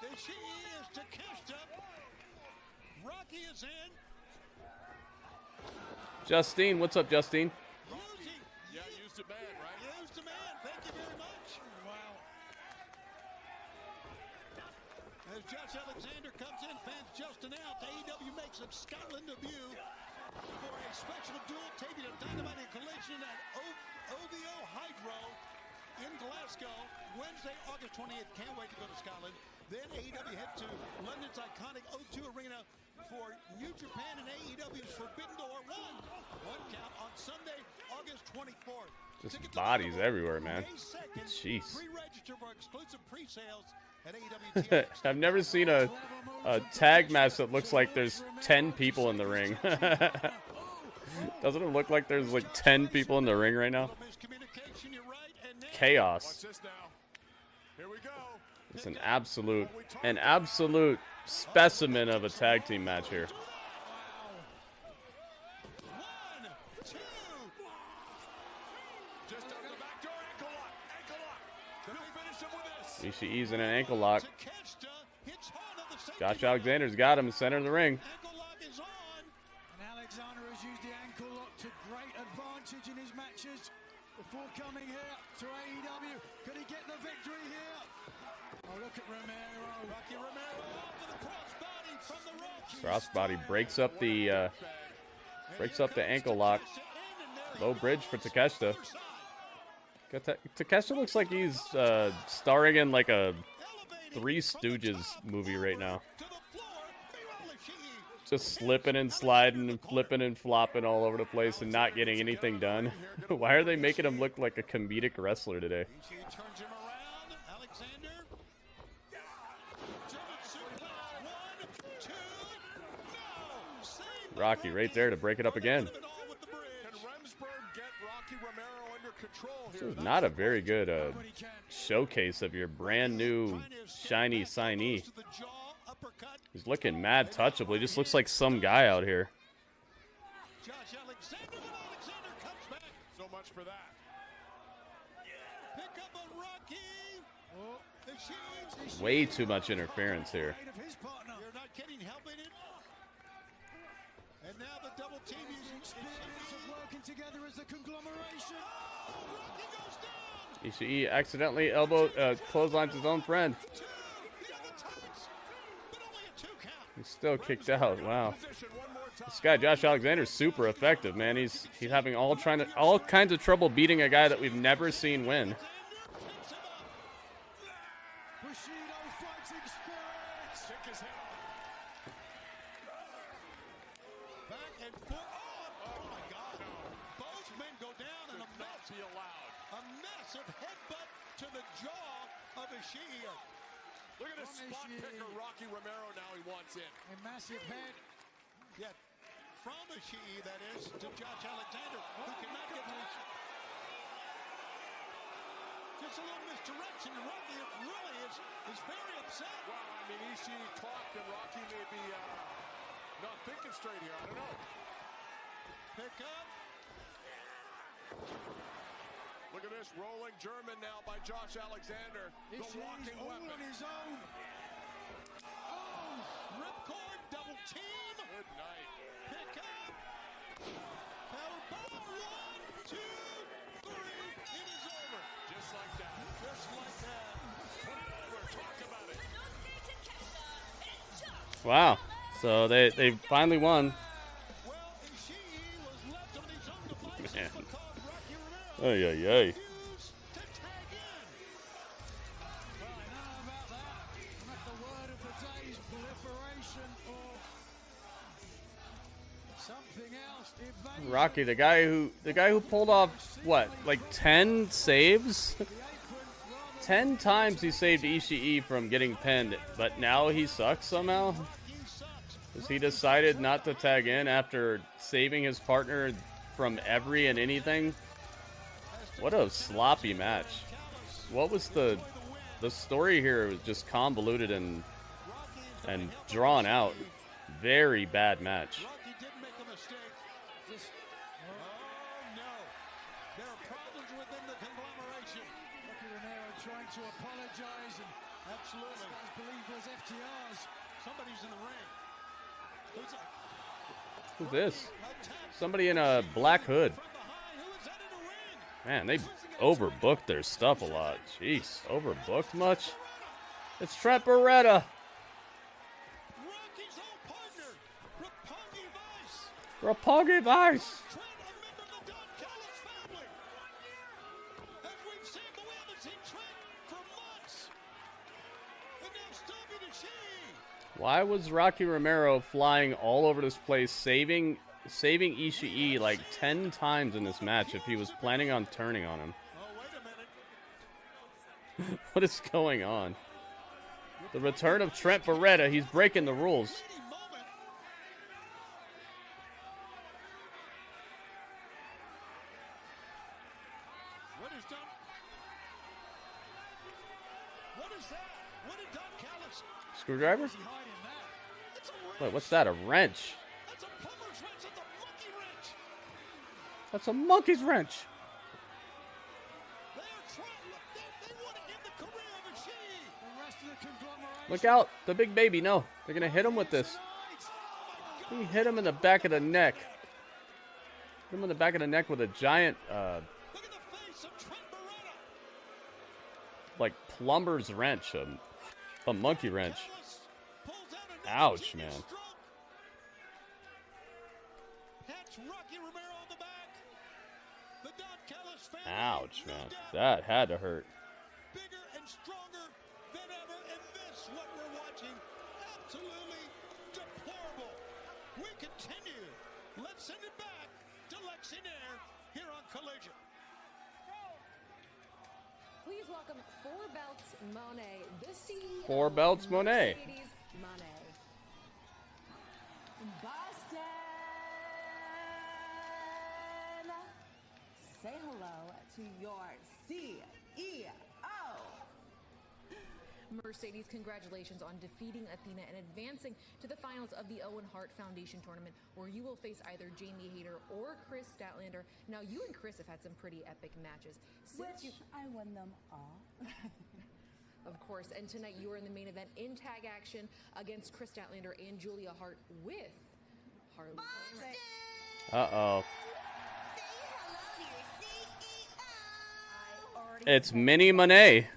There she is, Takeshita. Rocky is in. Justine, what's up, Justine? Yeah, used a man, right? Used a man. Thank you very much. Wow. As Josh Alexander comes in, fans just announced AEW makes its Scotland debut for a special dual taping of Dynamite and Collision at OVO Hydro in Glasgow, Wednesday, August 28th. Can't wait to go to Scotland. Then AEW head to London's iconic O2 Arena for New Japan and AEW's Forbidden Door 1 count on Sunday, August 24th. Just Tickets bodies available everywhere, man. May 2nd. Jeez. Pre-register for exclusive pre-sales at AEW TNT. I've never seen a tag match that looks like there's 10 people in the ring. Doesn't it look like there's like 10 people in the ring right now? Miscommunication, you're right, and now Chaos. Watch this now. Here we go. It's an absolute specimen of a tag team match here. 1, 2. Just out the back door, ankle lock, ankle lock. Can we finish him with this? Ishii's in an ankle lock. Takeshita hits hard on the safety Josh button. Alexander's got him in the center of the ring. Ankle lock is on. And Alexander has used the ankle lock to great advantage in his matches before coming here to AEW. Could he get the victory here? Oh, look at Romero. Rocky Romero off of the crossbody from the rope. Crossbody breaks up the ankle lock. Low bridge for Takeshita. Takeshita looks like he's starring in like a Three Stooges movie right now. To the floor. Meanwhile, Ishii. Just slipping and sliding and flipping and flopping all over the place and not getting anything done. Why are they making him look like a comedic wrestler today? Ishii turns him around. Alexander. German suplex. 1, 2. No. Save by Rocky right there to break it up again. Put it all with the bridge. Can Remsburg get Rocky Romero under control This here? is not a very good showcase of your brand new shiny signee. To the jaw, uppercut. He's looking mad touchable. He just looks like some guy out here. Josh Alexander, but Alexander comes back. So much for that. Pick up on Rocky. Way too much interference here. You're not kidding, helping it. And now the double team working together as a conglomeration. Rocky goes down. Ishii accidentally clotheslines his own friend. He's still kicked out. Wow. This guy Josh Alexander's super effective, man. He's having all kinds of trouble beating a guy that we've never seen win. Back and forth. Oh my God. Both men go down and a massive headbutt to the jaw of Ishii. Look at this spot picker, Rocky Romero, now he wants in. A massive head. Yeah, from Ishii, that is, to Josh Alexander, who cannot get to his... Just a little misdirection, and Rocky really is very upset. Well, I mean, Ishii clocked, and Rocky may be not thinking straight here. I don't know. Pick up. Look at this rolling German now by Josh Alexander. The walking weapon. His own. Oh, ripcord, double team. Good night. Pick up. Powerbomb. 1, 2, 3. It is over. Just like that. Just like that. Put it over. Talk about it. Wow. So they finally won. Well, Ishii was left on his own devices Man. because Rocky Romero Ay, ay, ay. refused to tag in. Well, I know about that. Not the word of the day is proliferation or something else. Evasion. Rocky, the guy who pulled off what, like 10 saves? 10 times he saved Ishii from getting pinned, but now he sucks somehow? Because he decided not to tag in after saving his partner from every and anything? What a sloppy match. What was the story here? Was just convoluted and drawn out. Very bad match. Rocky did make a mistake. Oh no. There are problems within the conglomeration. Rocky Romero trying to apologize and Absolutely. I believe was FTRs. Somebody's in the ring. Who's this? Somebody in a black hood. From behind, who is that in the ring? Man, they overbooked their stuff a lot. Jeez, overbooked much? It's Trent Beretta. Rocky's old partner, Roppongi Vice. Roppongi Vice. Trent, a member of the Don Callis family. As we've seen, but we haven't seen Trent for months. And now Stubby to Ishii. Why was Rocky Romero flying all over this place, saving Ishii like 10 times in this match if he was planning on turning on him? Oh, wait a minute. What is going on? The return of Trent Beretta. He's breaking the rules. Any moment. What is done? What is that? What did Don Callis? Screwdriver? It's a wrench. Wait, what's that? A wrench? That's a plumber's wrench. That's a monkey wrench. That's a monkey's wrench. They are trying. They want to end the career of Ishii. The rest of the conglomeration. Look out. The big baby. No, they're going to hit him with this. He hit him in the back of the neck. Hit him in the back of the neck with a giant, Look at the face of Trent Beretta. like, plumber's wrench. A monkey wrench. Callis pulls out a Ouch, genius man. stroke. Pats Rocky Romero on the back. The Don Callis family. Ouch, no man. doubt, That had to hurt. bigger and stronger than ever, and this, what we're watching, absolutely deplorable. We continue. Let's send it back to Lexi Nair here on Collision. Please welcome Four Belts Monet, the CEO. Four Belts Monet. Mercedes Monet. Boston. Say hello to your CEO. Mercedes, congratulations on defeating Athena and advancing to the finals of the Owen Hart Foundation tournament, where you will face either Jamie Hayter or Chris Statlander. Now, you and Chris have had some pretty epic matches. Which I won them all. of course. And tonight you are in the main event in tag action against Chris Statlander and Julia Hart with Harley. Uh-oh. It's Mini Monet.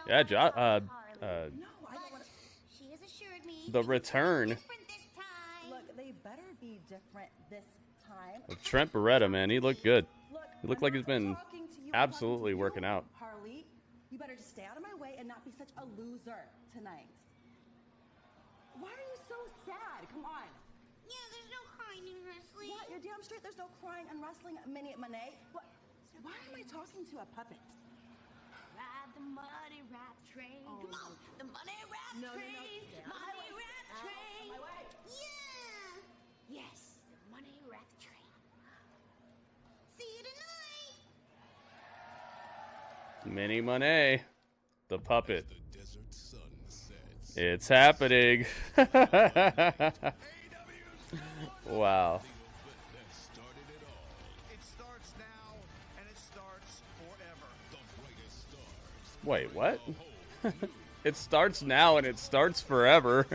Yeah, the return Look, they better be different this time. of Trent Beretta, man. He looked good. He looked like he's been absolutely working out. Harley, you better just stay out of my way and not be such a loser tonight. Why are you so sad? Come on. Yeah, there's no crying in wrestling. What? You're damn straight there's no crying and wrestling, Minnie Monet. What? Why am I talking to a puppet? Ride the money rap train. Oh, Come on, the money rap train. Money rap train. Yeah. Yes, the money rap train. See you tonight. Mini Monet, the puppet. It's happening. Wow. Wait, what? It starts now and it starts forever.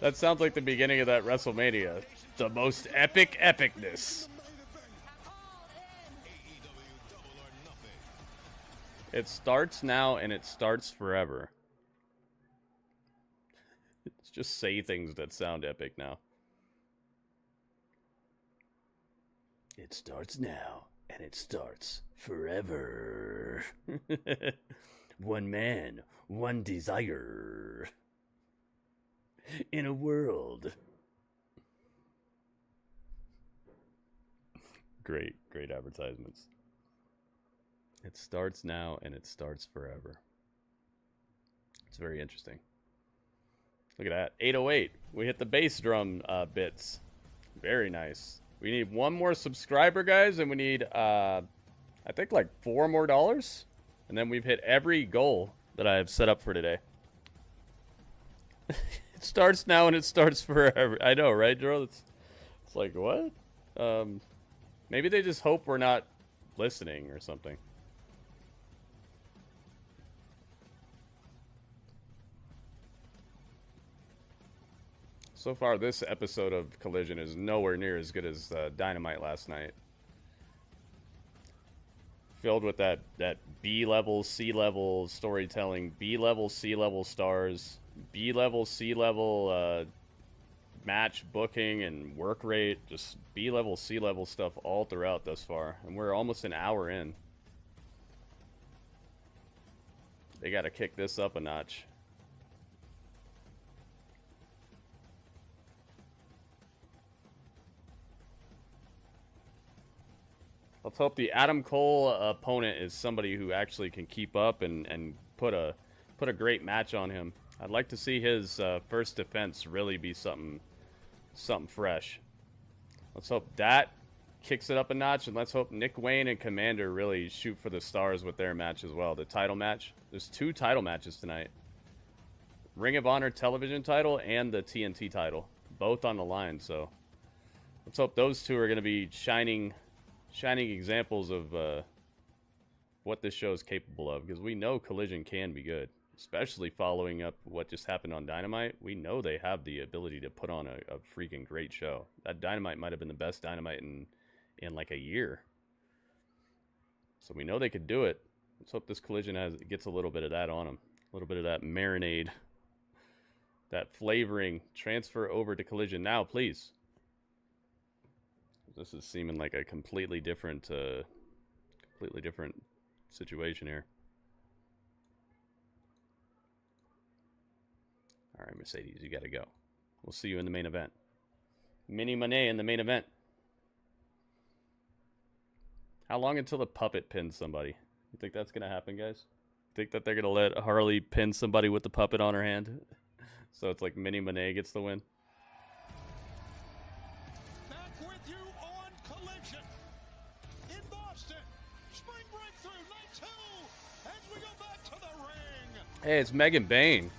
That sounds like the beginning of that WrestleMania. The most epic epicness. It starts now and it starts forever. Let's just say things that sound epic now. It starts now and it starts forever. One man, one desire. In a world. Great advertisements. It starts now and it starts forever. It's very interesting. Look at that. 808. We hit the bass drum bits. Very nice. We need one more subscriber, guys, and we need, I think, like $4 more. And then we've hit every goal that I have set up for today. It starts now and it starts forever. I know, right, Joe? It's like, what? Maybe they just hope we're not listening or something. So far, this episode of Collision is nowhere near as good as Dynamite last night. Filled with that B-level, C-level storytelling, B-level, C-level stars, B-level, C-level match booking and work rate, just B-level, C-level stuff all throughout thus far. And we're almost an hour in. They got to kick this up a notch. Let's hope the Adam Cole opponent is somebody who actually can keep up and put a great match on him. I'd like to see his first defense really be something fresh. Let's hope that kicks it up a notch, and let's hope Nick Wayne and Kommander really shoot for the stars with their match as well. The title match. There's 2 title matches tonight. Ring of Honor television title and the TNT title. Both on the line, so let's hope those 2 are going to be shining examples of what this show is capable of, because we know Collision can be good, especially following up what just happened on Dynamite. We know they have the ability to put on a freaking great show. That Dynamite might have been the best Dynamite in like a year. So we know they could do it. Let's hope this Collision gets a little bit of that on them. A little bit of that marinade, that flavoring. Transfer over to Collision now, please. This is seeming like a completely different situation here. All right, Mercedes, you got to go. We'll see you in the main event. Mini Monet in the main event. How long until the puppet pins somebody? You think that's going to happen, guys? Think that they're going to let Harley pin somebody with the puppet on her hand? So it's like Mini Monet gets the win? Back with you on Collision in Boston. Spring Breakthru night 2 as we go back to the ring. Hey, it's Megan Bain.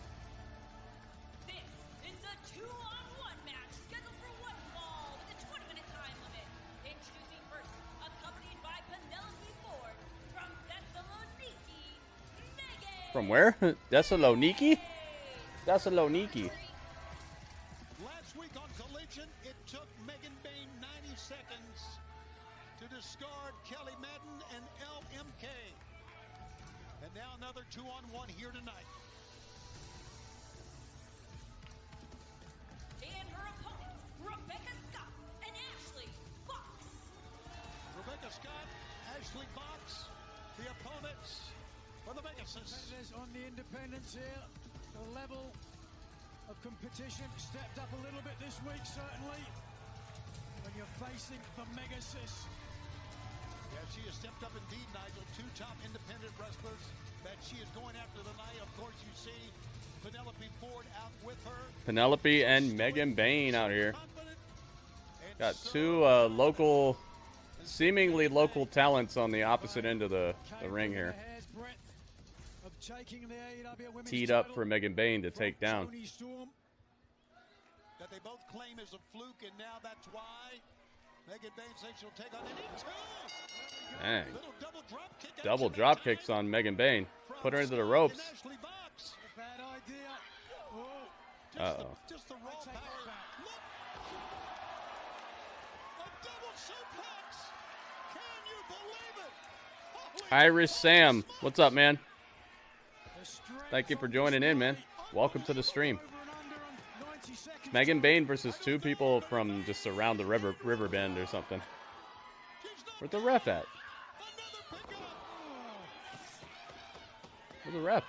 From where? Thessaloniki? Thessaloniki. Last week on Collision, it took Megan Bain 90 seconds to discard Kelly Madden and LMK. And now another 2-on-1 here tonight. And her opponents, Rebecca Scott and Ashley Fox. Rebecca Scott, Ashley Fox, the opponents for the Megasis. Competitors on the independents here. The level of competition stepped up a little bit this week, certainly. When you're facing the Megasis. Yeah, she has stepped up indeed, Nigel. 2 top independent wrestlers that she is going after tonight. Of course, you see Penelope Ford out with her. Penelope and Megan Bain out here. Got 2 local, seemingly local talents on the opposite end of the ring here. Teed up for Megan Bain to take down. Toni Storm, that they both claim is a fluke, and now that's why Megan Bain says she'll take on it. Dang. Double drop kicks on Megan Bain. Put her into the ropes. Bad idea. Uh-oh. Just the raw power. Look. A double suplex. Can you believe it? Holy Irish Sam, what's up, man? Thank you for joining in, man. Welcome to the stream. It's Megan Bain versus 2 people from just around the river bend or something. Where's the ref at? Where's the ref?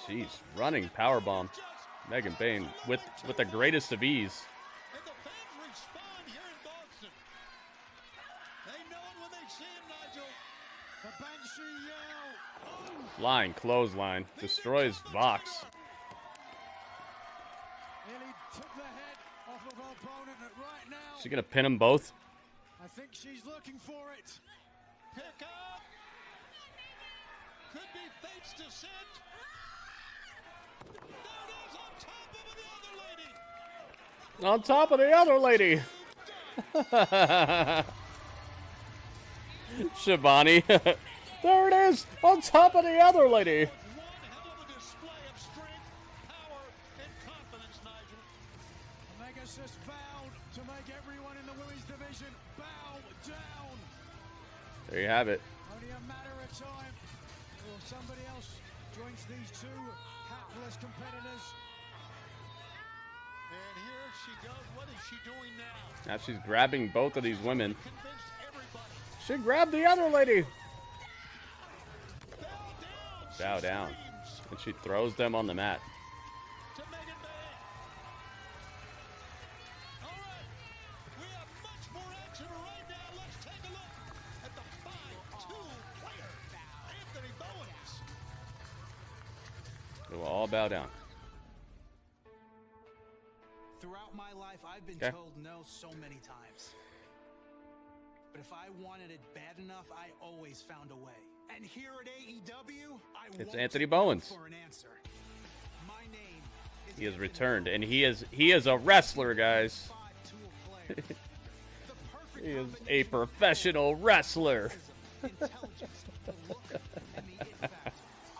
Jeez, running powerbomb. Megan Bain with the greatest of ease. And the fans respond here in Boston. They know it when they see him, Nigel. The Banshee yell. Flying clothesline. Destroys Vox. Nearly took the head off of her opponent, and right now, She gonna pin them both? I think she's looking for it. Pick up. Could be fate's descent. There it is on top of the other lady. On top of the other lady. Shivani. There it is. On top of the other lady. One hell of a display of strength, power, and confidence, Nigel. Megasis vowed to make everyone in the women's division bow down. There you have it. Only a matter of time before somebody else joins these 2 hapless competitors. And here she goes. What is she doing now? Now she's grabbing both of these women. Convinced everybody. She grabbed the other lady. Bow Bow down. And she throws them on the mat. To Megan Bain. All right. We have much more action right now. Let's take a look at the 5-2 player, Anthony Bowens. They will all bow down. Throughout my life, I've been Okay. told no so many times. But if I wanted it bad enough, I always found a way. And here at AEW, It's won't Anthony Bowens. look for an answer. My name is He has Anthony returned, Bowens. and he is a wrestler, guys. 5-tool player. The perfect He is a combination of professional wrestler. intelligence, the look, and the it factor.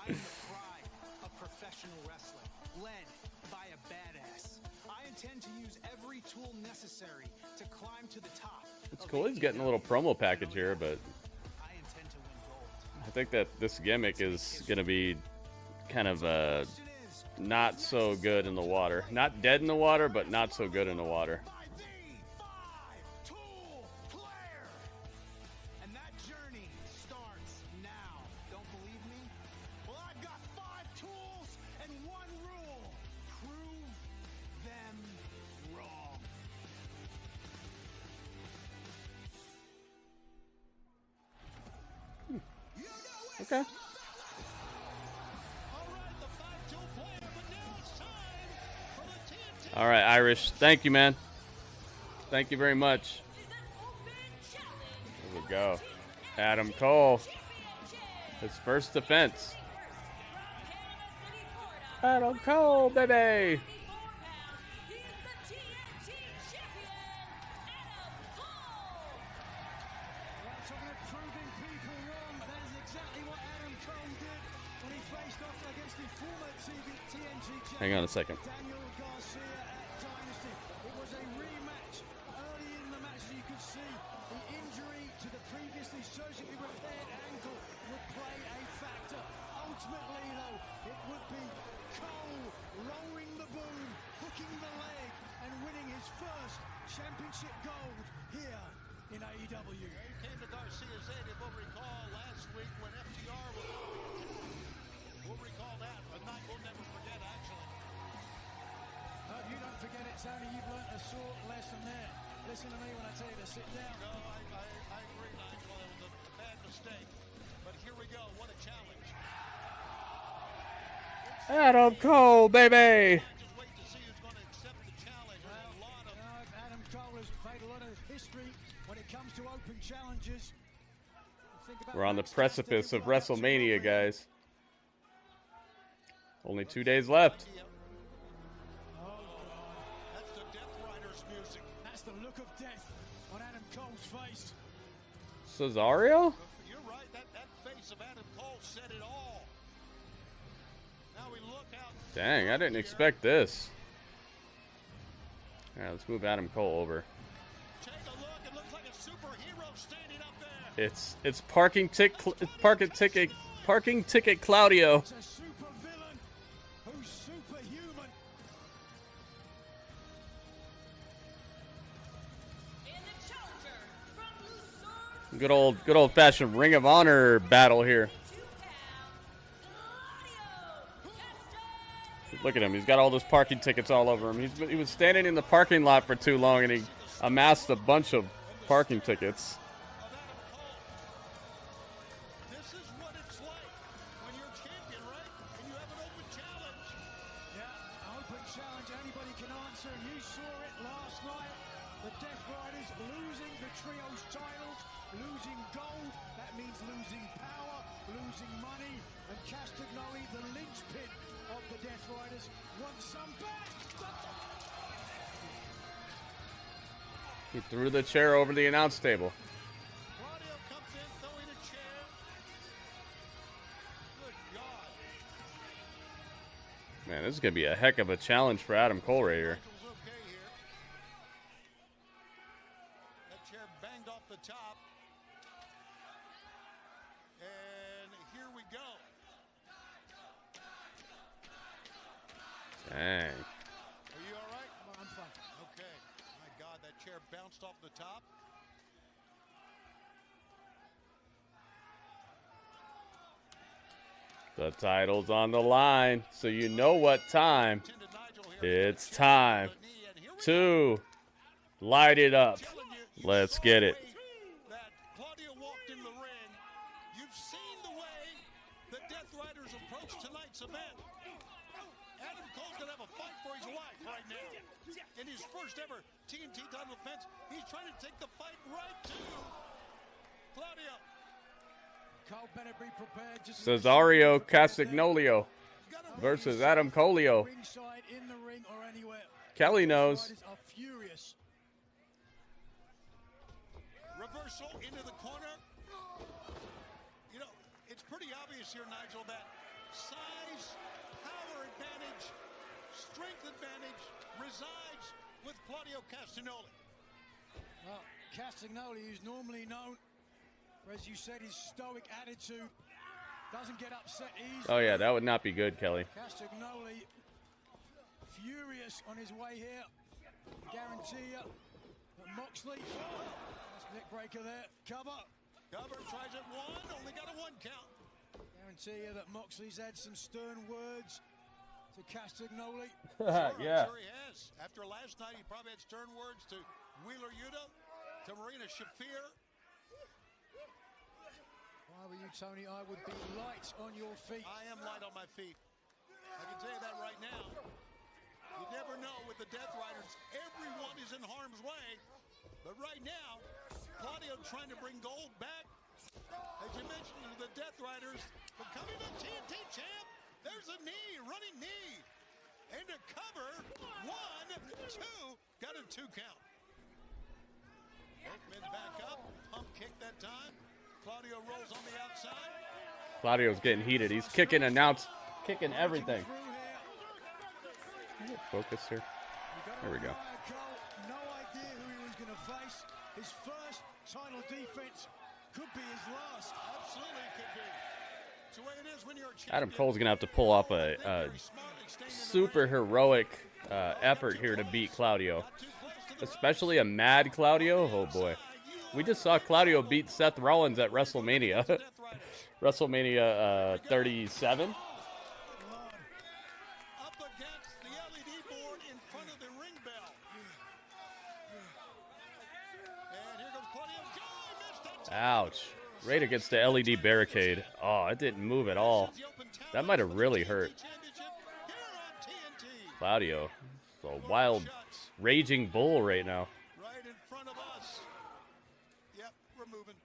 I'm the pride of professional wrestling, led by a badass. I intend to use every tool necessary to climb to the top. It's cool. He's getting a little promo package here, but I intend to win gold. I think that this gimmick is going to be kind of not so good in the water. Not dead in the water, but not so good in the water. By the 5-tool player. And that journey starts now. Don't believe me? Well, I've got 5 tools and 1 rule. Prove them wrong. Okay. All right, the 5-2 player, but now it's time for the TNT. All right, Irish. Thank you, man. Thank you very much. There we go. Adam Cole. His first defense. Adam Cole, baby. Talking of proving people wrong, that is exactly what Adam Cole did when he faced off against the former TNT champion. Hang on a second. Daniel Garcia at Dynasty. It was a rematch. Early in the match, you could see the injury to the previously surgically repaired ankle would play a factor. Ultimately, though, it would be Cole lowering the boom, hooking the leg, and winning his first championship gold here in AEW. He came to Garcia's aid, if we'll recall, last week when FTR was. We'll recall that, a night we'll never forget, actually. You don't forget it, Tony. You've learned a short lesson there. Listen to me when I tell you to sit down. No, I agree, Nigel. It was a bad mistake. But here we go. What a challenge. Adam Cole, baby. Just wait to see who's going to accept the challenge. Adam Cole has made a lot of history when it comes to open challenges. We're on the precipice of WrestleMania, guys. Only 2 days left. Oh, God. That's the Death Riders music. That's the look of death on Adam Cole's face. Cesario? You're right. That face of Adam Cole said it all. Now we look out. Dang, I didn't expect this. All right, let's move Adam Cole over. Take a look. It looks like a superhero standing up there. It's parking ticket Claudio. It's a super villain who's superhuman. Good old fashioned Ring of Honor battle here. Look at him. He's got all those parking tickets all over him. He was standing in the parking lot for too long, and he amassed a bunch of parking tickets. This is what it's like when you're champion, right? And you have an open challenge. Yeah, an open challenge anybody can answer. And you saw it last night. The Death Riders losing the trios titles, losing gold. That means losing power, losing money. And Castagnoli, the linchpin of the Death Riders, wants some back. He threw the chair over the announce table. Claudio comes in, throwing a chair. Good God. Man, this is going to be a heck of a challenge for Adam Cole right here. Michael's okay here. That chair banged off the top. And here we go. Dang. Are you all right? I'm fine. Okay. My God, that chair bounced off the top. The title's on the line, so you know what time. It's time to light it up. Let's get it. That Claudio walked in the ring. You've seen the way the Death Riders approach tonight's event. Adam Cole's going to have a fight for his life right now. In his first ever TNT title defense, he's trying to take the fight right to Claudio. Cole better be prepared. Cesario Castagnoli versus Adam Cole. Ringside, in the ring, or anywhere. Kelly knows. Are furious. Reversal into the corner. You know, it's pretty obvious here, Nigel, that size, power advantage, strength advantage resides with Claudio Castagnoli. Well, Castagnoli, who's normally known for, as you said, his stoic attitude, doesn't get upset easily. Oh, yeah, that would not be good, Kelly. Castagnoli, furious on his way here. Guarantee you that Moxley, that's neck breaker there. Cover. Tries it one, only got a one count. Guarantee you that Moxley's had some stern words to Castagnoli. Yeah. Sure he has. After last night, he probably had stern words to Wheeler Yuta, to Marina Shafir. If I were you, Tony, I would be light on your feet. I am light on my feet. I can tell you that right now. You never know with the Death Riders. Everyone is in harm's way. But right now, Claudio trying to bring gold back. As you mentioned, the Death Riders becoming the TNT champ. There's a knee, running knee. And to cover, 1, 2, got a 2 count. Both men back up, pump kick that time. Claudio rolls on the outside. Claudio's getting heated. He's kicking kicking everything. Focus here. There we go. No idea who he was going to face. His first title defense could be his last. Absolutely could be. It's the way it is when you're a champion. Adam Cole's going to have to pull off a super heroic effort here to beat Claudio. Especially a mad Claudio. Oh, boy. We just saw Claudio beat Seth Rollins at WrestleMania. WrestleMania 37. Up against the LED board in front of the ring bell. And here goes Claudio. Missed it. Ouch. Right against the LED barricade. Oh, it didn't move at all. That might have really hurt. Claudio. It's a wild, raging bull right now. Right in front of us. Yep, we're moving.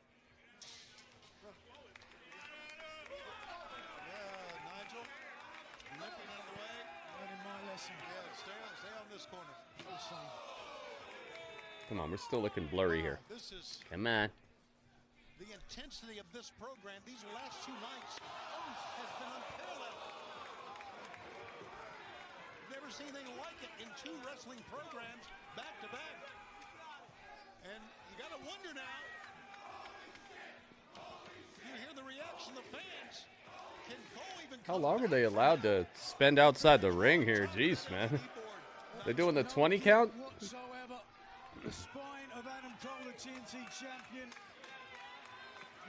Nigel, limping out of the way. Learning my lesson. Yeah, stay on this corner. Come on, we're still looking blurry here. This is Come on. the intensity of this program. These last 2 nights has been unparalleled. Never seen anything like it in 2 wrestling programs back to back. And you got to wonder now. You hear the reaction of the fans. Can Cole even How long are they allowed to spend outside the ring here? Jeez, man. They're doing the 20 count? Whatsoever. The spine of Adam Cole, the TNT champion,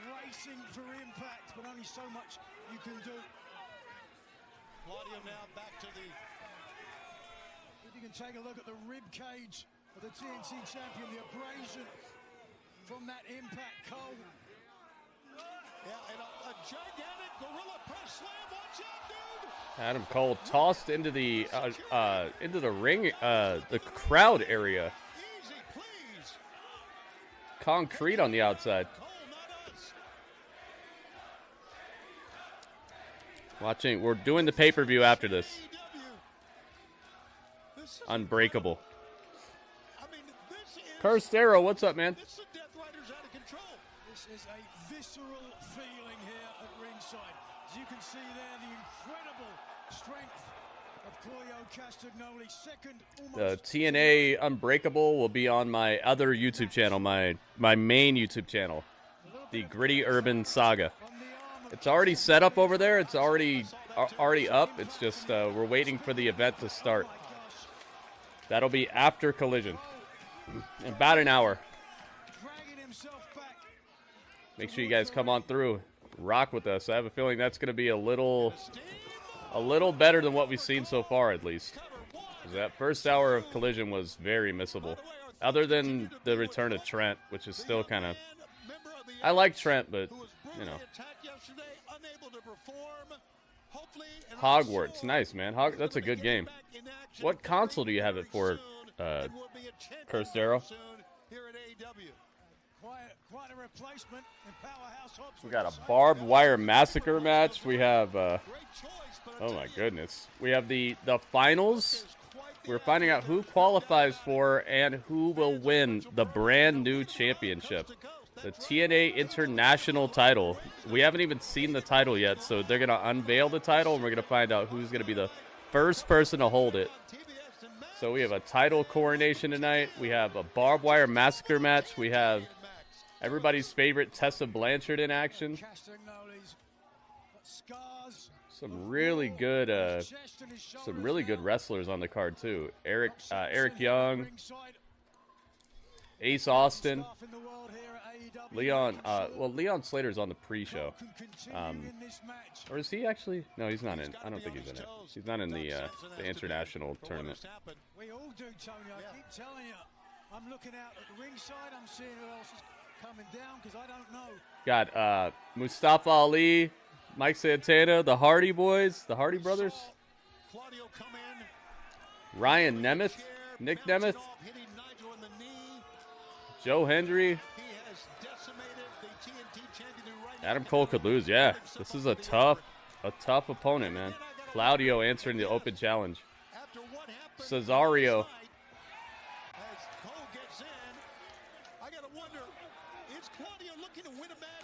racing for impact, but only so much you can do. Claudio now back to the... If you can take a look at the rib cage of the TNT champion, the abrasion from that impact, Cole. Yeah, and a gigantic gorilla press slam. Watch out, dude! Adam Cole tossed into the ring, the crowd area. Easy, please. Concrete on the outside. Watching, we're doing the pay-per-view after this. Unbreakable. Carstero, what's up, man? This is Death Riders out of control. This is a visceral feeling here at ringside. As you can see there, the incredible strength of Claudio Castagnoli. Second, The TNA Unbreakable will be on my other YouTube channel, my main YouTube channel, the Gritty Urban Saga. It's already set up over there. It's already up. It's just we're waiting for the event to start. That'll be after Collision, in about an hour. Make sure you guys come on through, rock with us. I have a feeling that's going to be a little better than what we've seen so far, at least. 'Cause that first hour of Collision was very missable, other than the return of Trent, which is still kind of. I like Trent, but you know. Hogwarts, nice, man. That's a good game. What console do you have it for, Carstero? Quite a replacement in Powerhouse Hobbs. We got a barbed wire massacre match. We have, oh my goodness. We have the finals. We're finding out who qualifies for and who will win the brand new championship. The TNA International title. We haven't even seen the title yet, so they're going to unveil the title, and we're going to find out who's going to be the first person to hold it. So we have a title coronation tonight. We have a barbed wire massacre match. We have everybody's favorite Tessa Blanchard in action. Some really good wrestlers on the card too. Eric Young, Ace Austin, Leon. Well, Leon Slater's on the pre-show. Or is he actually? No, he's not in. I don't think he's in it. He's not in the international tournament. We all do, Tony. I keep telling you. I'm looking out at the ringside. I'm seeing who else is coming down because I don't know. Got Mustafa Ali, Mike Santana, the Hardy Boys, the Hardy Brothers. Ryan Nemeth, Nick Nemeth, Joe Hendry. Adam Cole could lose, yeah. This is a tough opponent, man. Claudio answering the open challenge. Cesario. As Cole gets in, I gotta wonder, is Claudio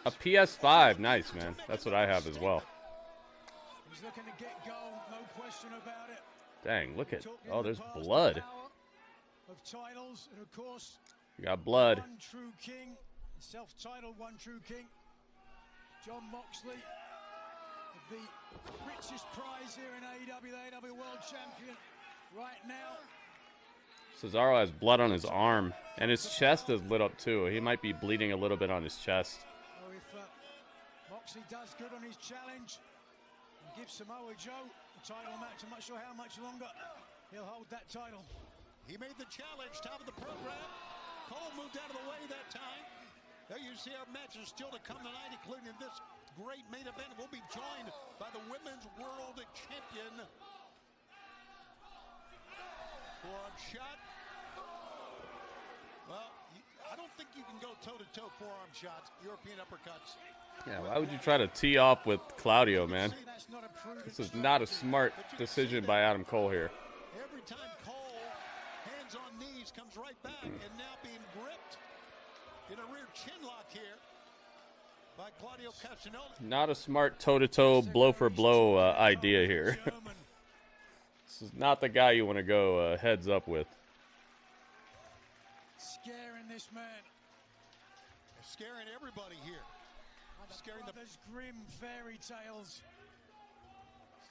A PS5, nice, man. That's what I have as well. He's looking to get gold, no question about it. Dang, look at, oh, there's blood. Of titles, and of course, You got blood. One true king, self-titled One True King, Jon Moxley, the richest prize here in AEW, the AEW World Champion right now. Cesaro has blood on his arm, and his chest is lit up too. He might be bleeding a little bit on his chest. Oh, if Moxley does good on his challenge and gives Samoa Joe a title match, I'm not sure how much longer he'll hold that title. He made the challenge, top of the program. Cole moved out of the way that time. There you see our matches still to come tonight, including this great main event. We'll be joined by the Women's World Champion. Forearm shot. Well, I don't think you can go toe-to-toe forearm shots, European uppercuts. Yeah, why would you try to tee off with Claudio, man? This is not a smart decision by Adam Cole here. Every time Cole, hands on knees, comes right back, and now being gripped in a rear chin lock here by Claudio Castagnoli. Not a smart toe-to-toe, blow-for-blow idea here. This is not the guy you want to go heads up with. Scaring this man. Scaring everybody here. Scaring the grim fairy tales.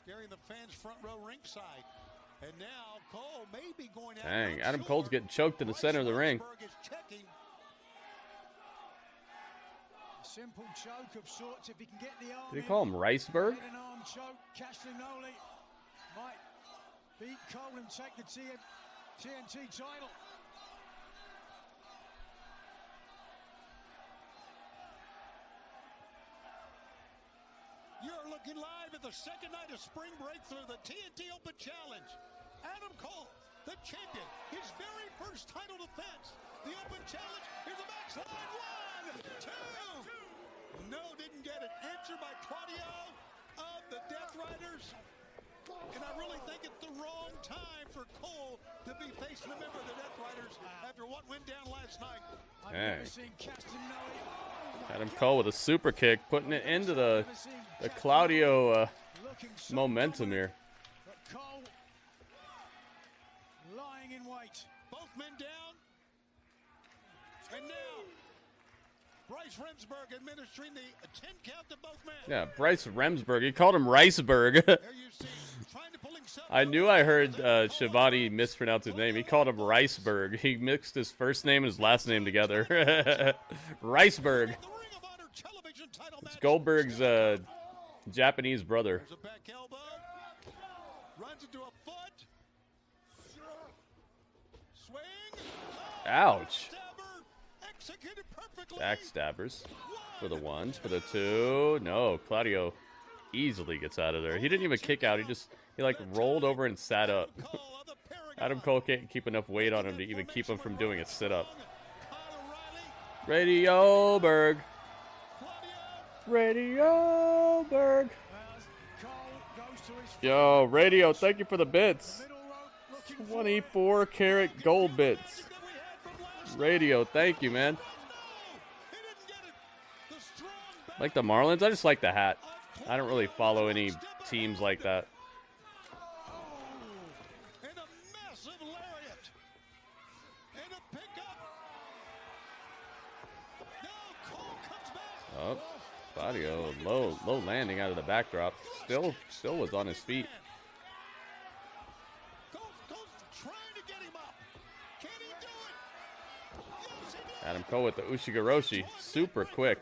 Scaring the fans front row ringside. And now Cole may be going out. Dang, Adam Cole's getting choked in the center of the ring. Simple choke of sorts if he can get the arm. Did he call him Riceberg? An arm choke. Castagnoli might beat Cole and take the TNT title. You're looking live at the second night of Spring Breakthru, the TNT Open Challenge. Adam Cole, the champion, his very first title defense. The Open Challenge, here's the backslide. 1, 2. No, didn't get it. Answer by Claudio of the Death Riders. And I really think it's the wrong time for Cole to be facing a member of the Death Riders after what went down last night. Dang. Adam Cole with a super kick, putting it into the Claudio momentum here. Cole lying in wait. Both men down. And now Bryce Remsburg administering the 10 count to both men. Yeah, Bryce Remsburg. He called him Riceberg. There you see, trying to pull himself. I knew I heard Shivani mispronounce his name. He called him Riceberg. He mixed his first name and his last name together. Riceberg. It's Goldberg's Japanese brother. There's a back elbow. Runs into a foot. Swing. Ouch. Executed perfectly. Backstabbers for the ones, for the two. No, Claudio easily gets out of there. He didn't even kick out. He like rolled over and sat up. Adam Cole can't keep enough weight on him to even keep him from doing a sit-up. Radio Berg. Radio Berg. Yo, Radio, thank you for the bits. 24 karat gold bits. Radio, thank you, man. Like the Marlins? I just like the hat. I don't really follow any teams like that. And a massive lariat. And a pickup. Now Cole comes back. Oh, Claudio, low landing out of the backdrop. Still was on his feet. Cole's trying to get him up. Can he do it? Yes, he did. Adam Cole with the Ushigoroshi. Super quick.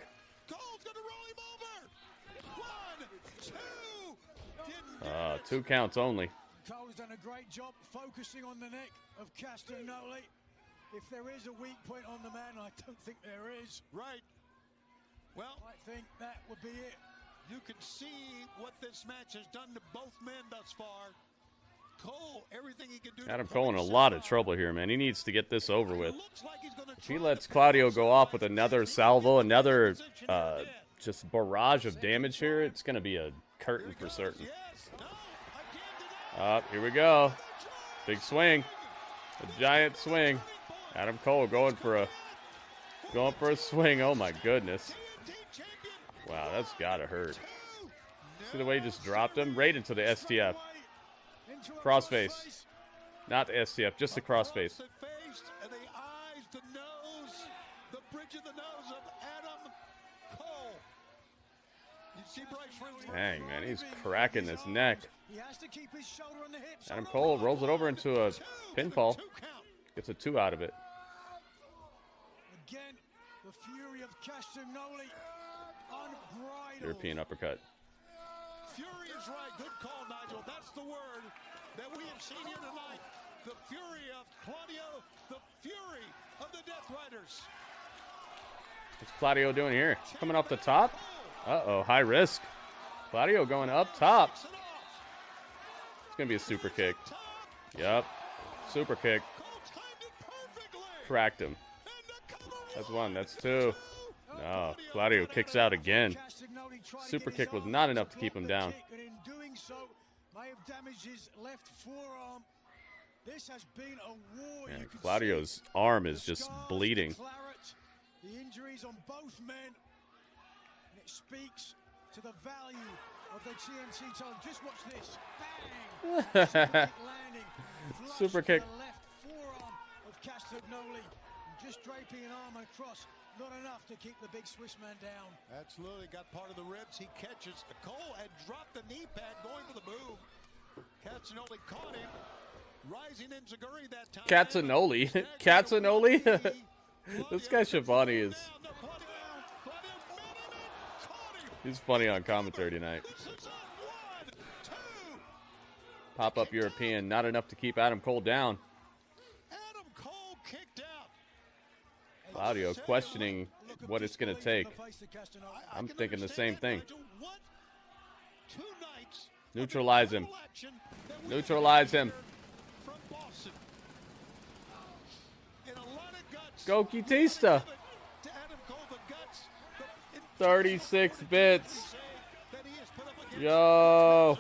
Cole's gonna roll him over. 1, 2. 2 counts only. Cole's done a great job focusing on the neck of Castagnoli. If there is a weak point on the man, I don't think there is. Right. Well, I think that would be it. You can see what this match has done to both men thus far. Cole, everything he can do. Adam Cole in a lot of trouble here, man. He needs to get this over with. If he lets Claudio go off with another salvo, another just barrage of damage here, it's going to be a curtain for certain. Here we go. Big swing. A giant swing. Adam Cole going for a Going for a swing. Oh my goodness. Wow, that's gotta hurt. See the way he just dropped him? Right into the STF. Crossface. Not the STF, just the crossface. The face, and the eyes, the nose, the bridge of the nose of Adam Cole. You see Bryce Remsburg. Dang, man, he's cracking this neck. He has to keep his shoulder on the hips. Adam Cole rolls it over into a pinfall. Gets a 2 out of it. Again, the fury of Castagnoli, unbridled. European uppercut. Fury is right. Good call, Nigel. That's the word that we have seen here tonight. The fury of Claudio, the fury of the Death Riders. What's Claudio doing here? Coming off the top? Uh-oh, high risk. Claudio going up top. It's going to be a super kick. Yep. Super kick. Cracked him. That's 1. That's 2. No. Claudio kicks out again. Super kick was not enough to keep him down. In doing so, may have damaged his left forearm. This has been a war. Man, Claudio's arm is just bleeding. The injuries on both men. And it speaks to the value of the TNT title. Just watch this. Bang! Super kick landing. Super kick. To the left forearm of Castagnoli. Just draping an arm across. Not enough to keep the big Swiss man down. Absolutely. Got part of the ribs. He catches. Cole had dropped the knee pad going for the boom. Castagnoli caught him. Rising in Zaguri that time. Castagnoli? Castagnoli? This guy Schiavone is... He's funny on commentary tonight. Pop-up European. Not enough to keep Adam Cole down. Adam Cole kicked out. Claudio questioning what it's going to take. I'm thinking the same thing. Neutralize him. Neutralize him. Go Kitista. 36 bits. Yo.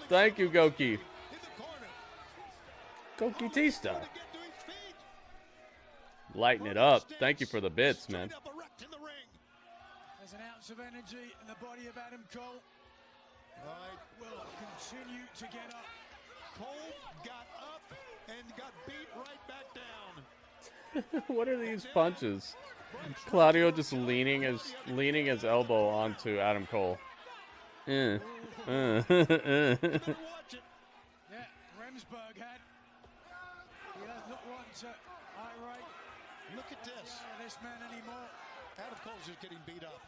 Thank you, Goki. Goki Tista. Lighten it up. Thank you for the bits, man. There's an ounce of energy in the body of Adam Cole. Will continue to get up. Cole got up and got beat right back down. What are these punches? Claudio just leaning his elbow onto Adam Cole. Yeah, Remsburg had. He does not want to irate. Look at this. This man anymore. Adam Cole's just getting beat up.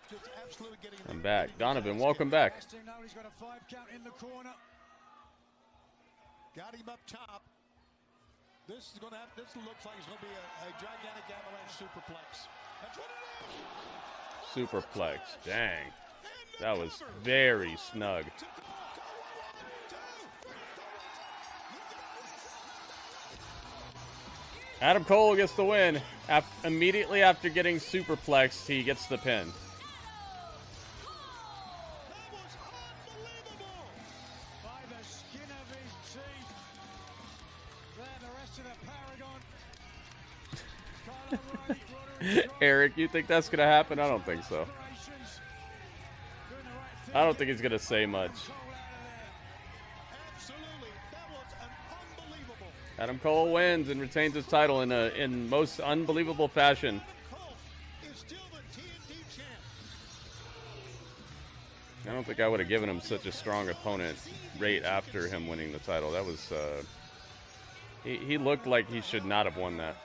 Just absolutely getting I'm back. Donovan, welcome back. He's got a 5 count in the corner. Got him up top. This is going to have. This looks like it's going to be a gigantic avalanche superplex. That's what it is. Superplex. Dang. That was very snug. Adam Cole gets the win. Immediately after getting superplexed, he gets the pin. Eric, you think that's going to happen? I don't think so. I don't think he's going to say much. Adam Cole wins and retains his title in most unbelievable fashion. I don't think I would have given him such a strong opponent right after him winning the title. That was he looked like he should not have won that.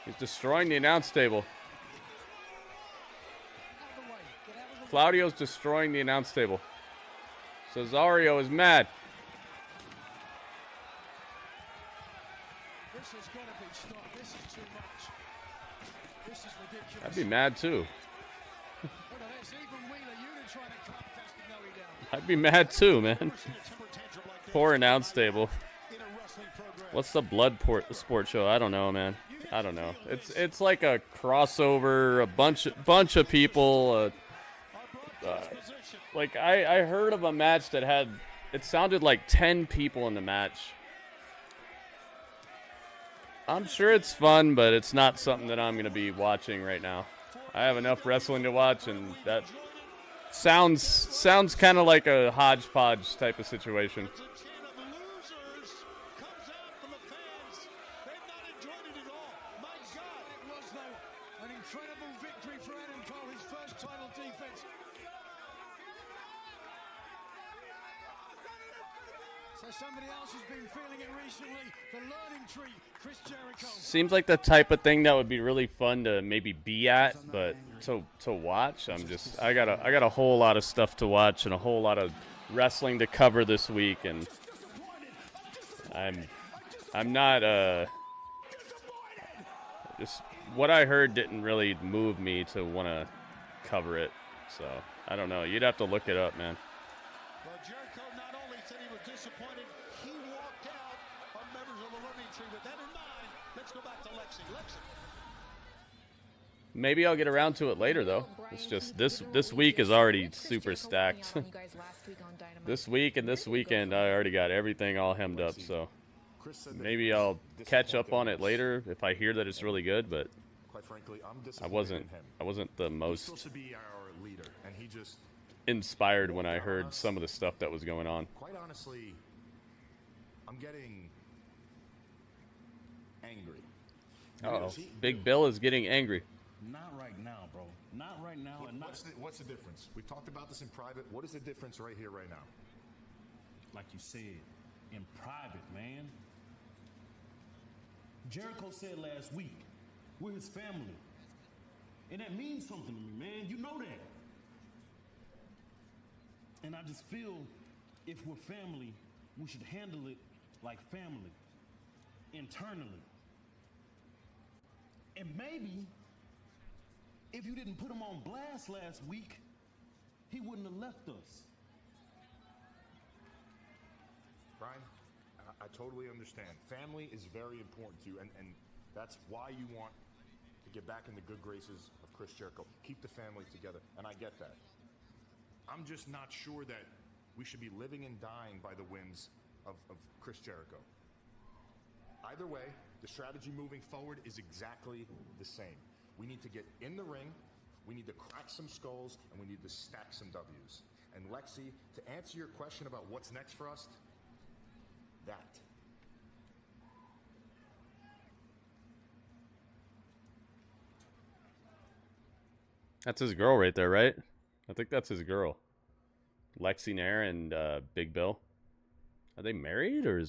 He's destroying the announce table. Claudio's destroying the announce table. Cesario is mad. This has got to be stopped. This is too much. This is ridiculous. I'd be mad too. I'd be mad too, man. Poor announce table. What's the blood sport show? I don't know, man. I don't know. It's like a crossover, a bunch of people. Like I heard of a match that had it sounded like 10 people in the match. I'm sure it's fun, but it's not something that I'm going to be watching right now. I have enough wrestling to watch, and that sounds kind of like a hodgepodge type of situation. An incredible victory for Adam Cole, his first title defense. So somebody else has been feeling it recently. The learning tree, Chris Jericho. Seems like the type of thing that would be really fun to maybe be at, but to watch, I got a whole lot of stuff to watch and a whole lot of wrestling to cover this week, and I'm not just what I heard didn't really move me to want to cover it. So I don't know. You'd have to look it up, man. Well, Jericho not only said he was disappointed, he walked out on members of the learning tree. With that in mind, let's go back to Lexi. Lexi. Maybe I'll get around to it later, though. It's just this week is already super stacked. This week and this weekend, I already got everything all hemmed up. So maybe I'll catch up on it later if I hear that it's really good. But I wasn't the most inspired when I heard some of the stuff that was going on. Quite honestly, I'm getting angry. Uh-oh. Big Bill is getting angry. Not right now, bro. Not right now. What's the difference? We've talked about this in private. What is the difference right here, right now? Like you said, in private, man. Jericho said last week, we're his family. And that means something to me, man. You know that. And I just feel if we're family, we should handle it like family, internally. And maybe if you didn't put him on blast last week, he wouldn't have left us. Brian, I totally understand. Family is very important to you, and that's why you want to get back in the good graces of Chris Jericho. Keep the family together, and I get that. I'm just not sure that we should be living and dying by the whims of Chris Jericho. Either way, the strategy moving forward is exactly the same. We need to get in the ring, we need to crack some skulls, and we need to stack some W's. And Lexi, to answer your question about what's next for us, that. That's his girl right there, right? I think that's his girl. Lexi Nair and Big Bill. Are they married or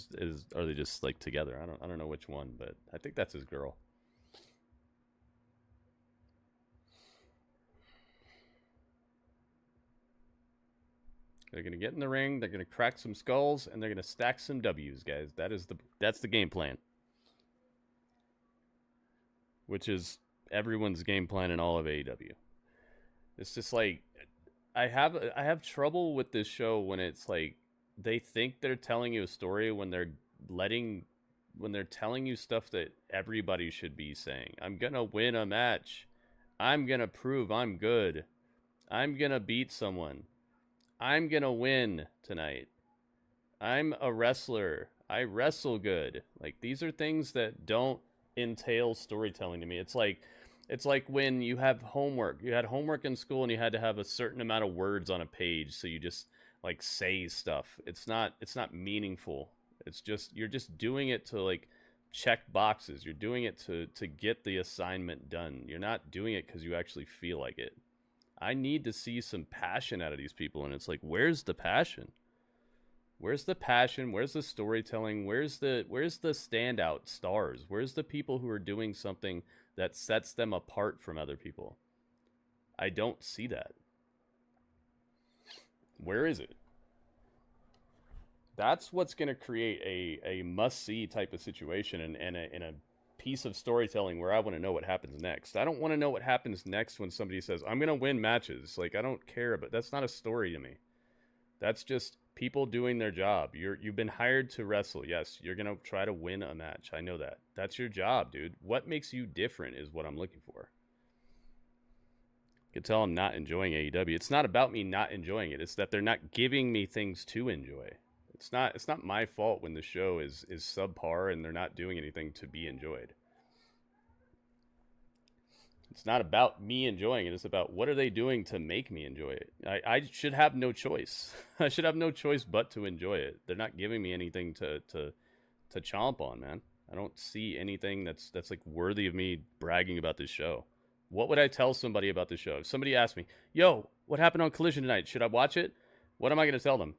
are they just like together? I don't know which one, but I think that's his girl. They're gonna get in the ring, they're gonna crack some skulls, and they're gonna stack some W's, guys. That's the game plan. Which is everyone's game plan in all of AEW. It's just like I have trouble with this show when it's like they think they're telling you a story when they're telling you stuff that everybody should be saying. I'm gonna win a match. I'm gonna prove I'm good. I'm gonna beat someone. I'm gonna win tonight. I'm a wrestler. I wrestle good. Like, these are things that don't entail storytelling to me. It's like when you have homework. You had homework in school and you had to have a certain amount of words on a page, so you just like say stuff. It's not meaningful. It's just you're just doing it to like check boxes. You're doing it to get the assignment done. You're not doing it because you actually feel like it. I need to see some passion out of these people, and it's like, where's the passion? Where's the passion? Where's the storytelling? Where's the standout stars? Where's the people who are doing something that sets them apart from other people? I don't see that. Where is it? That's what's going to create a must-see type of situation and a piece of storytelling where I want to know what happens next. I don't want to know what happens next when somebody says, I'm going to win matches. Like, I don't care, but that's not a story to me. That's just people doing their job. You've been hired to wrestle. Yes, you're going to try to win a match. I know that. That's your job, dude. What makes you different is what I'm looking for. You can tell I'm not enjoying AEW. It's not about me not enjoying it. It's that they're not giving me things to enjoy. It's not my fault when the show is subpar and they're not doing anything to be enjoyed. It's not about me enjoying it. It's about what are they doing to make me enjoy it. I should have no choice. I should have no choice but to enjoy it. They're not giving me anything to chomp on, man. I don't see anything that's like worthy of me bragging about this show. What would I tell somebody about this show? If somebody asked me, yo, what happened on Collision tonight? Should I watch it? What am I going to tell them?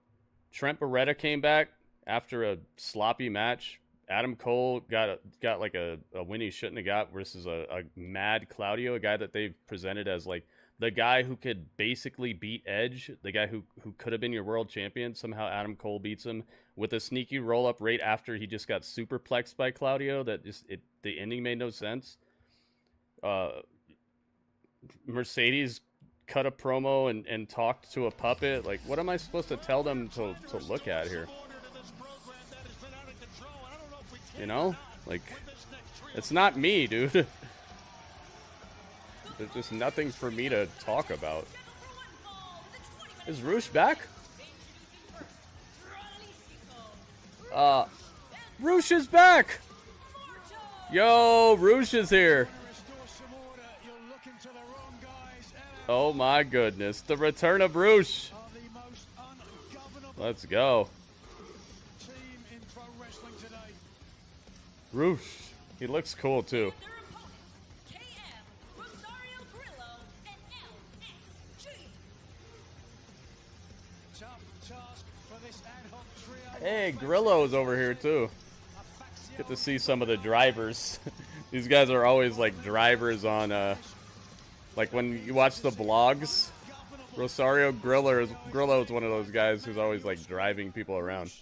Trent Beretta came back after a sloppy match. Adam Cole got like a win he shouldn't have got versus a mad Claudio, a guy that they've presented as like the guy who could basically beat Edge, the guy who could have been your world champion. Somehow Adam Cole beats him with a sneaky roll up right after he just got superplexed by Claudio. That the ending made no sense. Mercedes cut a promo and talked to a puppet. Like, what am I supposed to tell them to look at here? You know? Like, it's not me, dude. There's just nothing for me to talk about. Is Roosh back? Roosh is back! Yo, Roosh is here. Oh my goodness. The return of Roosh. Let's go. Roosh. He looks cool too. Hey, Grillo's over here too. Get to see some of the drivers. These guys are always like drivers on like when you watch the vlogs. Rosario Grillo is one of those guys who's always like driving people around.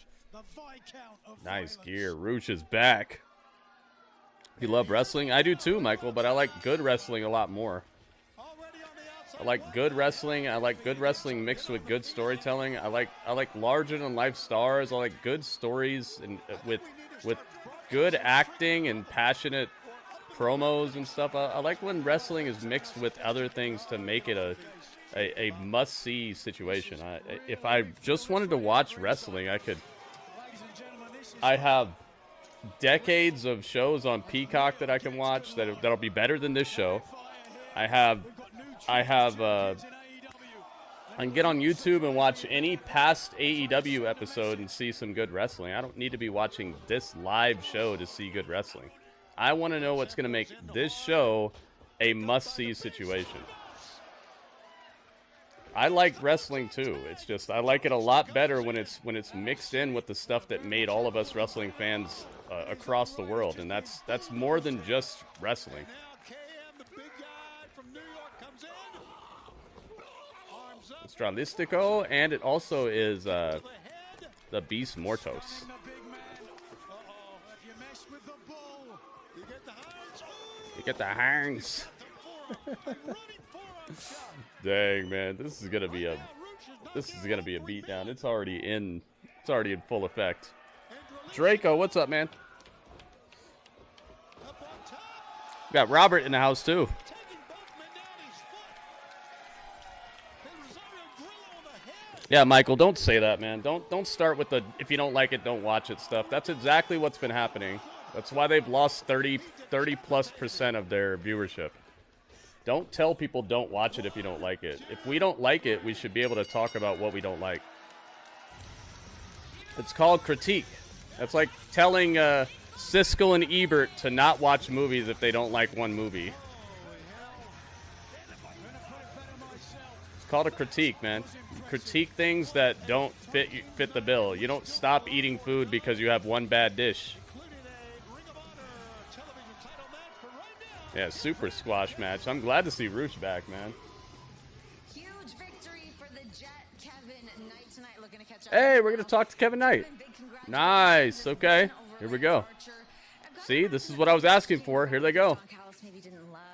Nice gear. Roosh is back. You love wrestling? I do too, Michael, but I like good wrestling a lot more. I like good wrestling. I like good wrestling mixed with good storytelling. I like larger than life stars. I like good stories and with good acting and passionate promos and stuff. I like when wrestling is mixed with other things to make it a must-see situation. If I just wanted to watch wrestling, I could. I have decades of shows on Peacock that I can watch that'll be better than this show. I can get on YouTube and watch any past AEW episode and see some good wrestling. I don't need to be watching this live show to see good wrestling. I want to know what's going to make this show a must-see situation. I like wrestling too. It's just I like it a lot better when it's mixed in with the stuff that made all of us wrestling fans across the world, and that's more than just wrestling. Stralistico, and it also is the Beast Mortos. You get the hangs. Dang, man, this is gonna be a beatdown. It's already in full effect. Draco, what's up, man? Got Robert in the house too. Yeah, Michael, don't say that, man. Don't start with the if you don't like it, don't watch it stuff. That's exactly what's been happening. That's why they've lost 30+% of their viewership. Don't tell people don't watch it if you don't like it. If we don't like it, we should be able to talk about what we don't like. It's called critique. That's like telling Siskel and Ebert to not watch movies if they don't like one movie. It's called a critique, man. You critique things that don't fit the bill. You don't stop eating food because you have one bad dish. Yeah, super squash match. I'm glad to see Roosh back, man. Huge victory for the Jet. Kevin Knight tonight looking to catch up. Hey, we're going to talk to Kevin Knight. Nice. Okay. Here we go. See, this is what I was asking for. Here they go.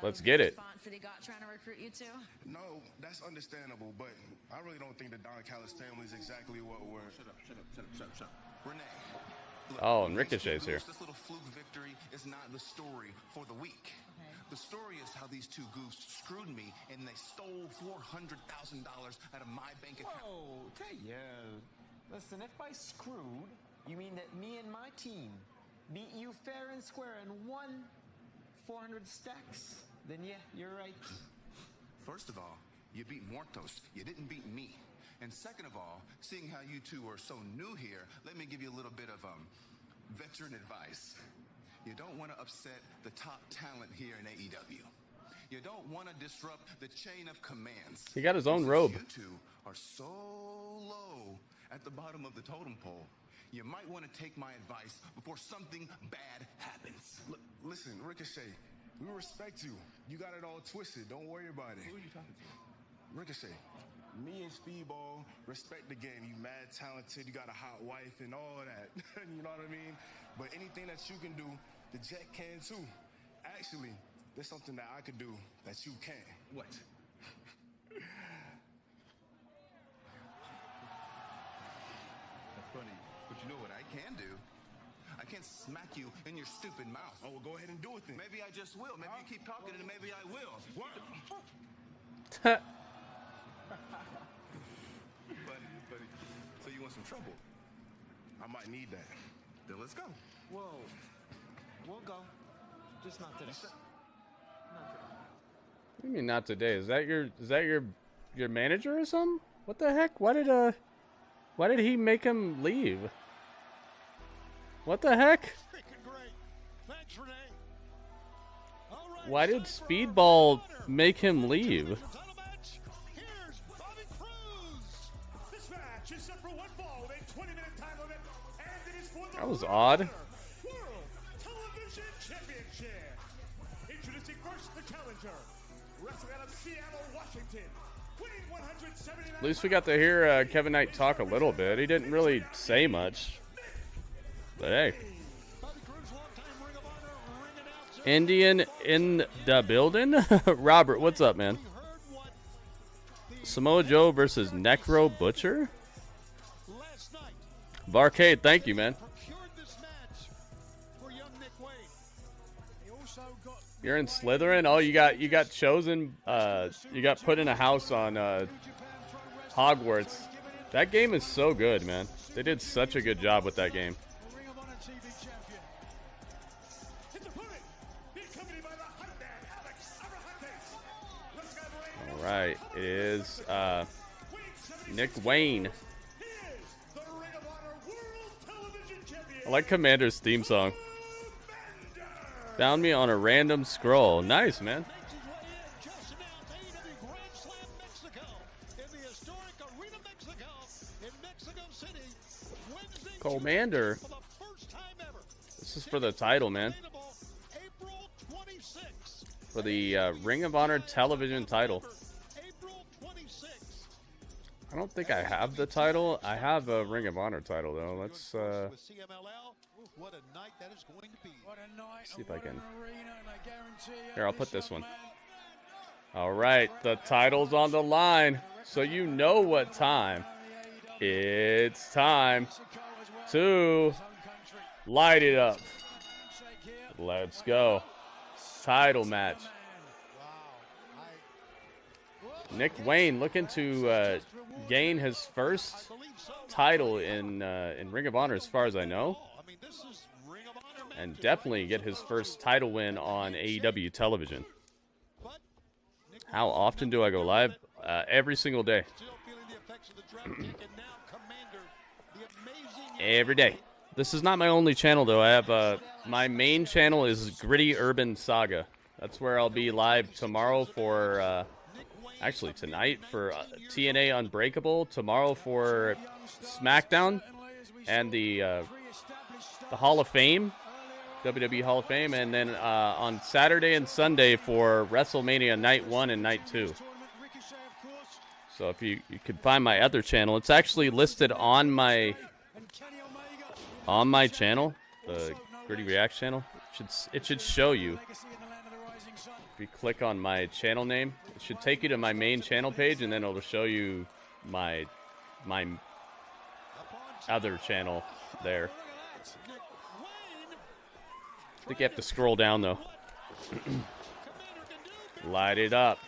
Let's get it. No, that's understandable, but I really don't think the Don Callis family is exactly what we're... Shut up. Renee. Look, oh, and Ricochet's here. This little fluke victory is not the story for the week. The story is how these two goofs screwed me and they stole $400,000 out of my bank account. Oh, Listen, if by screwed, you mean that me and my team beat you fair and square and won 400 stacks, then yeah, you're right. First of all, you beat Muertos. You didn't beat me. And second of all, seeing how you two are so new here, let me give you a little bit of veteran advice. You don't want to upset the top talent here in AEW. You don't want to disrupt the chain of commands. He got his own robe. You two are so low at the bottom of the totem pole. You might want to take my advice before something bad happens. Listen, Ricochet, we respect you. You got it all twisted. Don't worry about it. Who are you talking to? Ricochet, me and Speedball respect the game. You mad talented, you got a hot wife and all that. You know what I mean? But anything that you can do, the Jet can too. Actually, there's something that I could do that you can't. What? That's funny. But you know what I can do? I can smack you in your stupid mouth. Oh, well, go ahead and do it then. Maybe I just will. Maybe you keep talking and maybe I will. What? Buddy, so you want some trouble? I might need that. Then let's go. Whoa. We'll go. Just not today. What do you mean not today? Is that your manager or something? What the heck? Why did he make him leave? What the heck? Why did Speedball make him leave? That was odd. Introducing first the challenger, wrestling out of Seattle, Washington, weighing 179. At least we got to hear Kevin Knight talk a little bit. He didn't really say much. But hey. Indian in the building? Robert, what's up, man? Samoa Joe versus Necro Butcher? Barcade, thank you, man. You're in Slytherin? Oh, you got chosen. You got put in a house on Hogwarts. That game is so good, man. They did such a good job with that game. All right, it is Nick Wayne. I like Kommander's theme song. Found me on a random scroll. Nice, man. Kommander. This is for the title, man. For the Ring of Honor television title. I don't think I have the title. I have a Ring of Honor title, though. Let's what a night that is going to be. see if I can. Here, I'll put this one. All right, the title's on the line, so you know what time. It's time to light it up. Let's go. Title match. Nick Wayne looking to gain his first title in Ring of Honor, as far as I know. And definitely get his first title win on AEW television. How often do I go live? Every single day. Every day. This is not my only channel, though. I have my main channel is GrittyUrbanSaga. That's where I'll be live tomorrow for, actually tonight for TNA Unbreakable. Tomorrow for SmackDown and the Hall of Fame. WWE Hall of Fame, and then on Saturday and Sunday for WrestleMania Night 1 and Night 2. So if you could find my other channel, it's actually listed on my channel, the Gritty React channel. It should show you. If you click on my channel name, it should take you to my main channel page, and then it'll show you my other channel there. I think you have to scroll down, though. Light it up.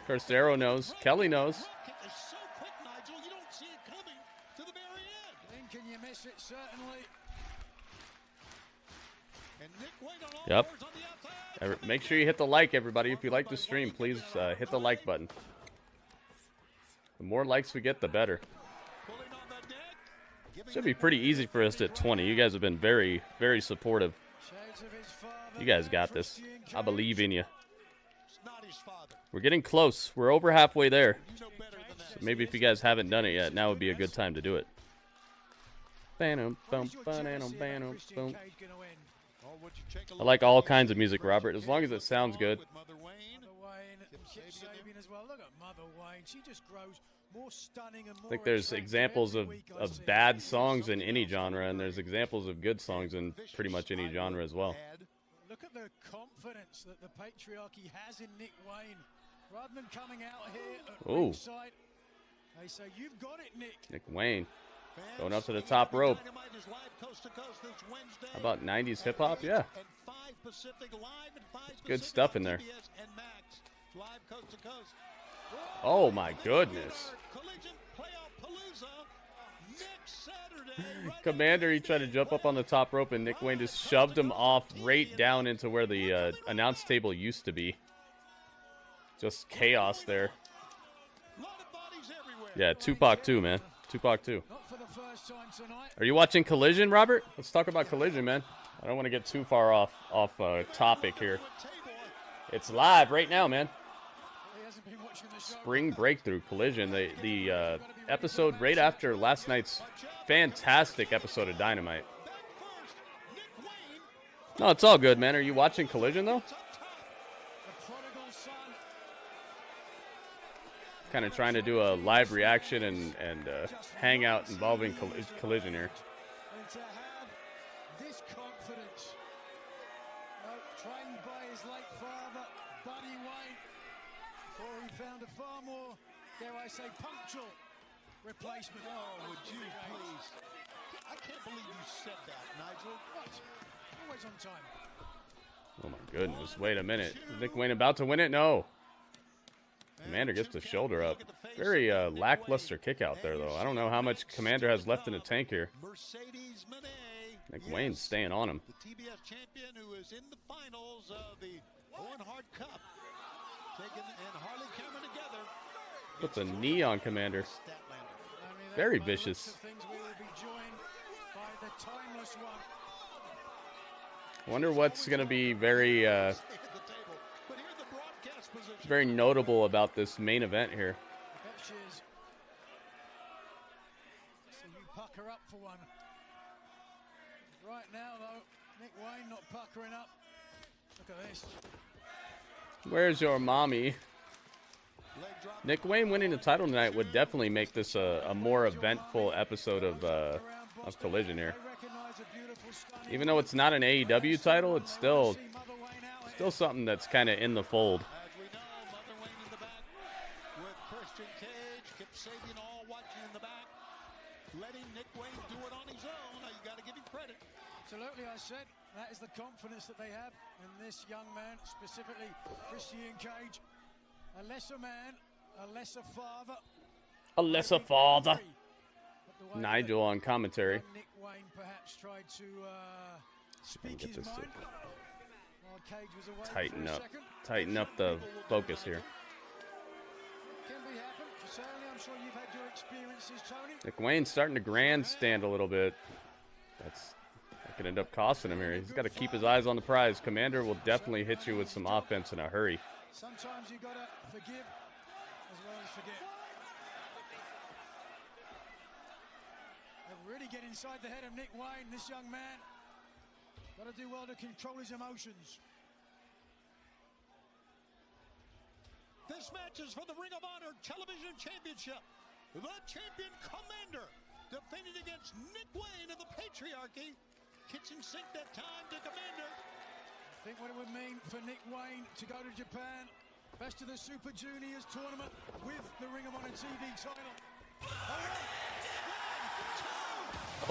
Cursed Arrow knows. Kelly knows. Yep. Make sure you hit the like, everybody. If you like the stream, please hit the like button. The more likes we get, the better. Should be pretty easy for us at 20. You guys have been very, very supportive. You guys got this. I believe in you. We're getting close. We're over halfway there. So maybe if you guys haven't done it yet, now would be a good time to do it. I like all kinds of music, Robert, as long as it sounds good. I think there's examples of bad songs in any genre, and there's examples of good songs in pretty much any genre as well. Look at the confidence that the patriarchy has in Nick Wayne. Rather than coming out here at ringside, they say, "You've got it, Nick." Nick Wayne going up to the top rope. How about 90s hip hop? Yeah. Good stuff in there. Oh my goodness. Kommander, he tried to jump up on the top rope and Nick Wayne just shoved him off right down into where the announce table used to be. Just chaos there. Yeah, Tupac 2, man. Tupac 2. Are you watching Collision, Robert? Let's talk about Collision, man. I don't want to get too far off topic here. It's live right now, man. Spring Breakthru Collision, the episode right after last night's fantastic episode of Dynamite. No, it's all good, man. Are you watching Collision, though? Kind of trying to do a live reaction and hangout involving Collision here. And to have this confidence, trained by his late father, Buddy Wayne, before he found a far more, dare I say, punctual replacement. Oh, would you please? I can't believe you said that, Nigel. What? Always on time. Oh my goodness! Wait a minute. Is Nick Wayne about to win it? No. Kommander gets the shoulder up. Very lackluster kick out there, though. I don't know how much Kommander has left in the tank here. Nick Wayne's staying on him. The TBS champion who is in the finals of the Owen Hart Cup. Taking and Harley Cameron together. Puts a knee on Kommander. Very vicious. I wonder what's going to be very notable about this main event here. So you pucker up for one. Right now, though, Nick Wayne not puckering up. Look at this. Where's your mommy? Nick Wayne winning the title tonight would definitely make this a more eventful episode of Collision here. Even though it's not an AEW title, it's still something that's kind of in the fold. Letting Nick Wayne do it on his own. Now you got to give him credit. Absolutely, I said that is the confidence that they have in this young man, specifically Christian Cage. A lesser man, a lesser father. A lesser father. Nigel on commentary. Nick Wayne perhaps tried to speak his mind. While Cage was away Tighten up the focus here. Sure you've had your experiences, Tony. Nick Wayne's starting to grandstand a little bit. That could end up costing him here. He's got to keep his eyes on the prize. Kommander will definitely hit you with some offense in a hurry. Sometimes you got to forgive as well as forget. Really get inside the head of Nick Wayne, this young man. Got to do well to control his emotions. This match is for the Ring of Honor Television Championship. The champion Kommander defending against Nick Wayne of the Patriarchy. Kitchen sink that time to Kommander. Think what it would mean for Nick Wayne to go to Japan. Best of the Super Juniors tournament with the Ring of Honor TV title.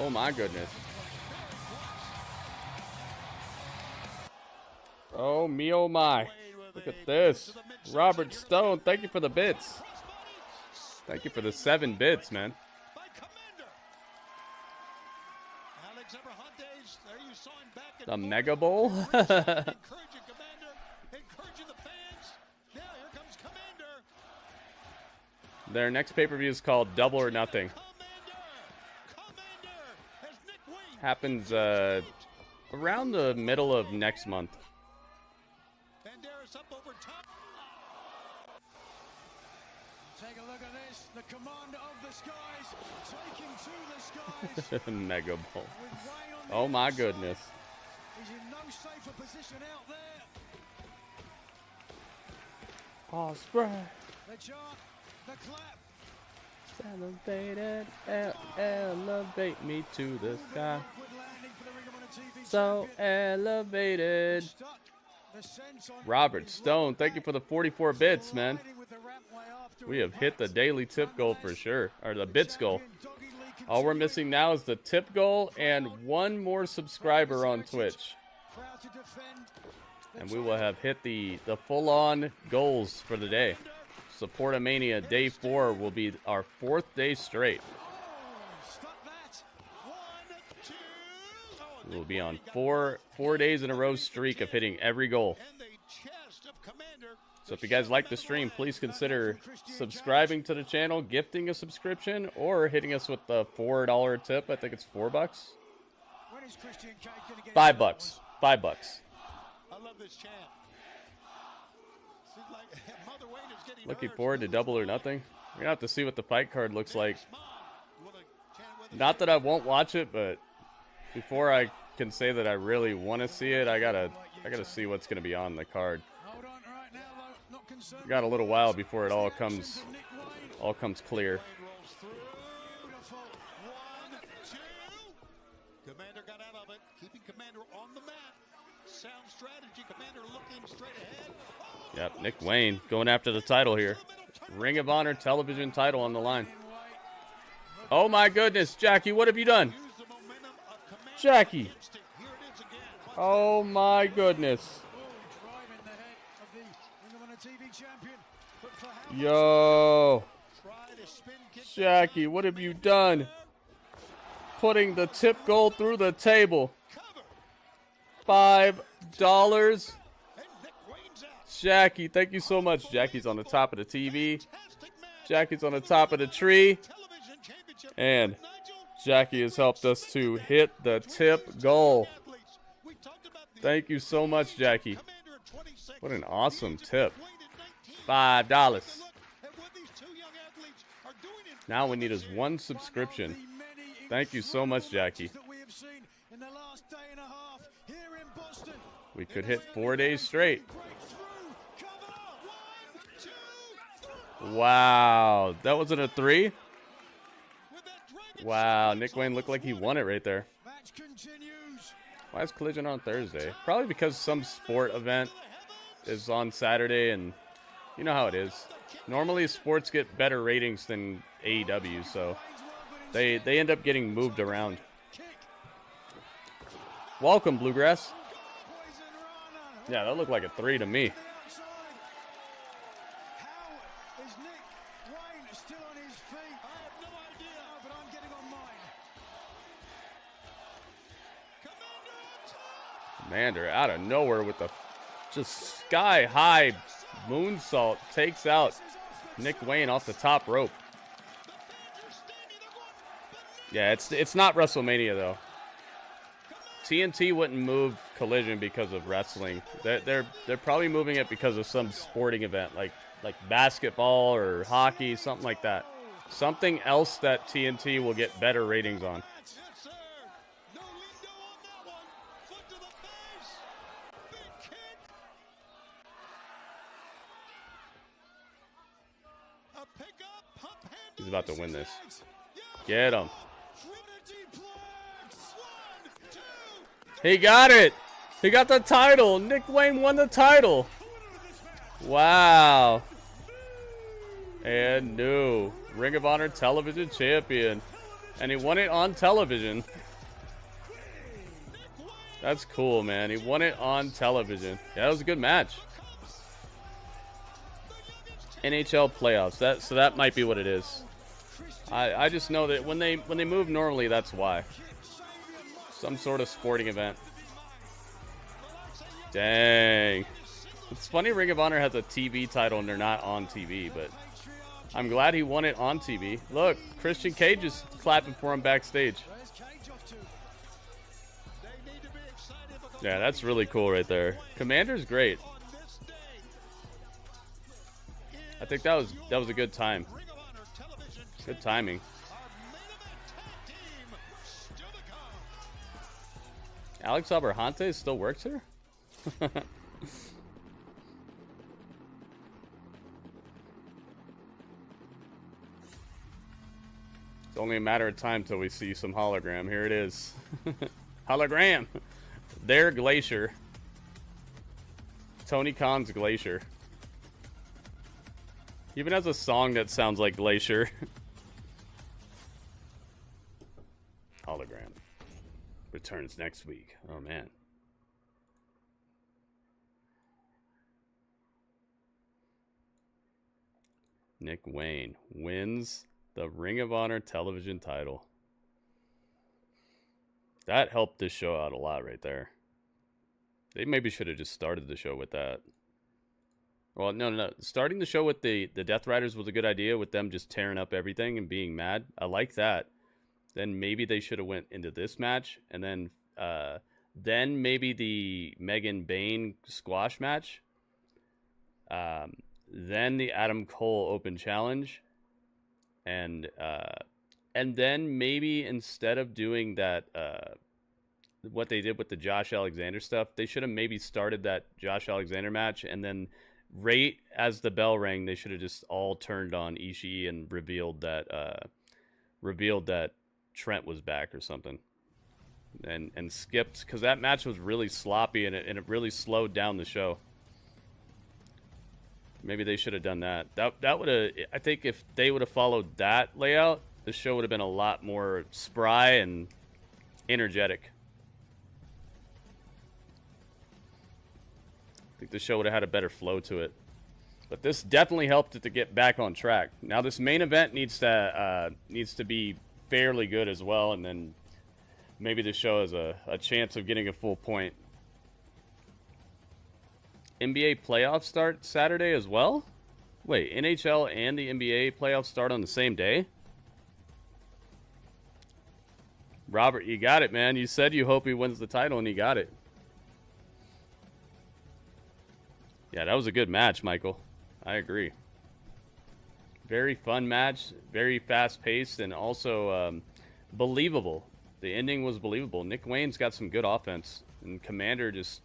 Oh my goodness. Oh me, oh my. Look at this. Robert Stone, thank you for the bits. Thank you for the 7 bits, man. Alex Everhantes, there you saw him back The Mega Bowl? Encouraging Kommander, encouraging the fans. Now here comes Kommander. Their next pay-per-view is called Double or Nothing. Happens around the middle of next month. Banderas up over top. Take a look at this. The Kommander of the skies taking to the skies. Mega Bowl. Oh my goodness. He's in no safer position out there. Oh, spray. The chant, the clap. Celebrated, elevate me to the sky. So elevated. Robert Stone, thank you for the 44 bits, man. We have hit the daily tip goal for sure, or the bits goal. All we're missing now is the tip goal and one more subscriber on Twitch. And we will have hit the full-on goals for the day. Supportamania Day 4 will be our 4th day straight. We'll be on four days in a row streak of hitting every goal. So if you guys like the stream, please consider subscribing to the channel, gifting a subscription, or hitting us with the $4 tip. I think it's $4. $5. $5. I love this chant. Looking forward to Double or Nothing. We're gonna have to see what the fight card looks like. Not that I won't watch it, but before I can say that I really want to see it, I gotta see what's gonna be on the card. We got a little while before it all comes clear. Kommander got out of it, keeping Kommander on the mat. Sound strategy. Kommander looking straight ahead. Yep, Nick Wayne going after the title here. Ring of Honor television title on the line. Oh my goodness, Jackie, what have you done? Jackie. Oh my goodness. Yo. Jackie, what have you done? Putting the tip goal through the table. $5. Jackie, thank you so much. Jackie's on the top of the TV. Jackie's on the top of the tree. And Jackie has helped us to hit the tip goal. Thank you so much, Jackie. What an awesome tip. $5. Now we need is one subscription. Thank you so much, Jackie. We could hit 4 days straight. Wow, that wasn't a 3? Wow, Nick Wayne looked like he won it right there. Why is Collision on Thursday? Probably because some sport event is on Saturday, and you know how it is. Normally sports get better ratings than AEW, so they end up getting moved around. Welcome, Bluegrass. Yeah, that looked like a 3 to me. Kommander out of nowhere with the just sky-high moonsault takes out Nick Wayne off the top rope. Yeah, it's not WrestleMania though. TNT wouldn't move Collision because of wrestling. They're probably moving it because of some sporting event like basketball or hockey, something like that. Something else that TNT will get better ratings on. He's about to win this. Get him. He got it. He got the title. Nick Wayne won the title. Wow. And new Ring of Honor television champion. And he won it on television. That's cool, man. He won it on television. Yeah, that was a good match. NHL playoffs. So that might be what it is. I just know that when they move normally, that's why. Some sort of sporting event. Dang. It's funny Ring of Honor has a TV title and they're not on TV, but I'm glad he won it on TV. Look, Christian Cage is clapping for him backstage. Yeah, that's really cool right there. Kommander's great. I think that was a good time. Good timing. Alex Aberhante still works here? It's only a matter of time till we see some hologram. Here it is. Hologram. Their Glacier. Tony Khan's Glacier. Even has a song that sounds like Glacier. Hologram. Returns next week. Oh, man. Nick Wayne wins the Ring of Honor television title. That helped this show out a lot right there. They maybe should have just started the show with that. Well, no. Starting the show with the Death Riders was a good idea, with them just tearing up everything and being mad. I like that. Then maybe they should have went into this match, and then maybe the Megan Bayne squash match. Then the Adam Cole Open Challenge, and then maybe instead of doing that, what they did with the Josh Alexander stuff, they should have maybe started that Josh Alexander match, and then right as the bell rang, they should have just all turned on Ishii and revealed that Trent was back or something, and skipped, because that match was really sloppy and it really slowed down the show. Maybe they should have done that. That would have, I think if they would have followed that layout, the show would have been a lot more spry and energetic. I think the show would have had a better flow to it. But this definitely helped it to get back on track. Now this main event needs to be fairly good as well, and then maybe the show has a chance of getting a full point. NBA playoffs start Saturday as well? Wait, NHL and the NBA playoffs start on the same day? Robert, you got it, man. You said you hope he wins the title, and he got it. Yeah, that was a good match, Michael. I agree. Very fun match, very fast-paced, and also believable. The ending was believable. Nick Wayne's got some good offense, and Kommander just...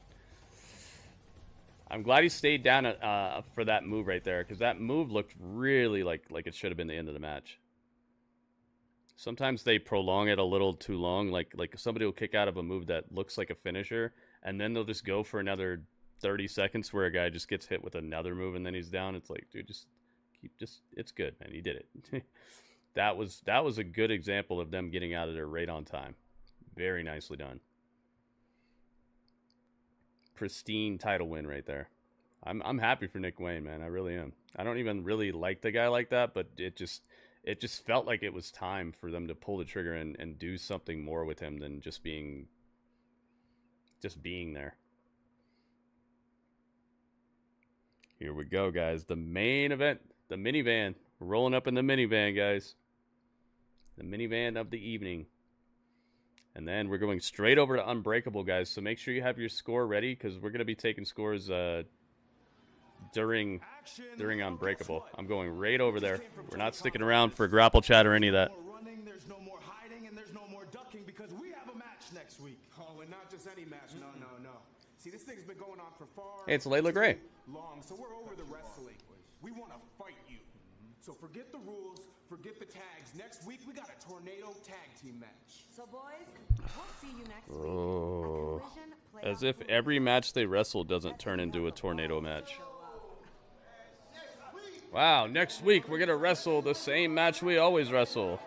I'm glad he stayed down for that move right there, because that move looked really like it should have been the end of the match. Sometimes they prolong it a little too long, like somebody will kick out of a move that looks like a finisher, and then they'll just go for another 30 seconds where a guy just gets hit with another move and then he's down. It's like, dude, it's good, man. He did it. That was a good example of them getting out of there right on time. Very nicely done. Pristine title win right there. I'm happy for Nick Wayne, man. I really am. I don't even really like the guy like that, but it just felt like it was time for them to pull the trigger and do something more with him than just being there. Here we go, guys. The main event, the minivan. We're rolling up in the minivan, guys. The minivan of the evening. And then we're going straight over to Unbreakable, guys. So make sure you have your score ready, because we're going to be taking scores during Unbreakable. I'm going right over there. We're not sticking around for grapple chat or any of that. There's no more hiding, and there's no more ducking, because we have a match next week. Oh, and not just any match. No. See, this thing's been going on for far Hey, it's Layla Gray. long, so we're over the wrestling. We want to fight you. So forget the rules, forget the tags. Next week, we got a tornado tag team match. So, boys, we'll see you next week. Oh, as if every match they wrestle doesn't turn into a tornado match. Wow, next week we're going to wrestle the same match we always wrestle.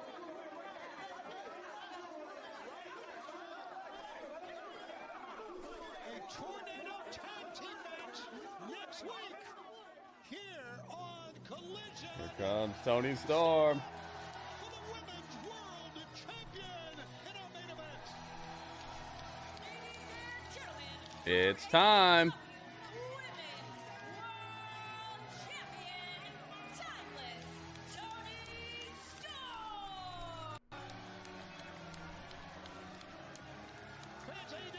A tornado tag team match next week here on Collision. Here comes Toni Storm. For the Women's World Champion in our main event. Ladies and gentlemen, It's time.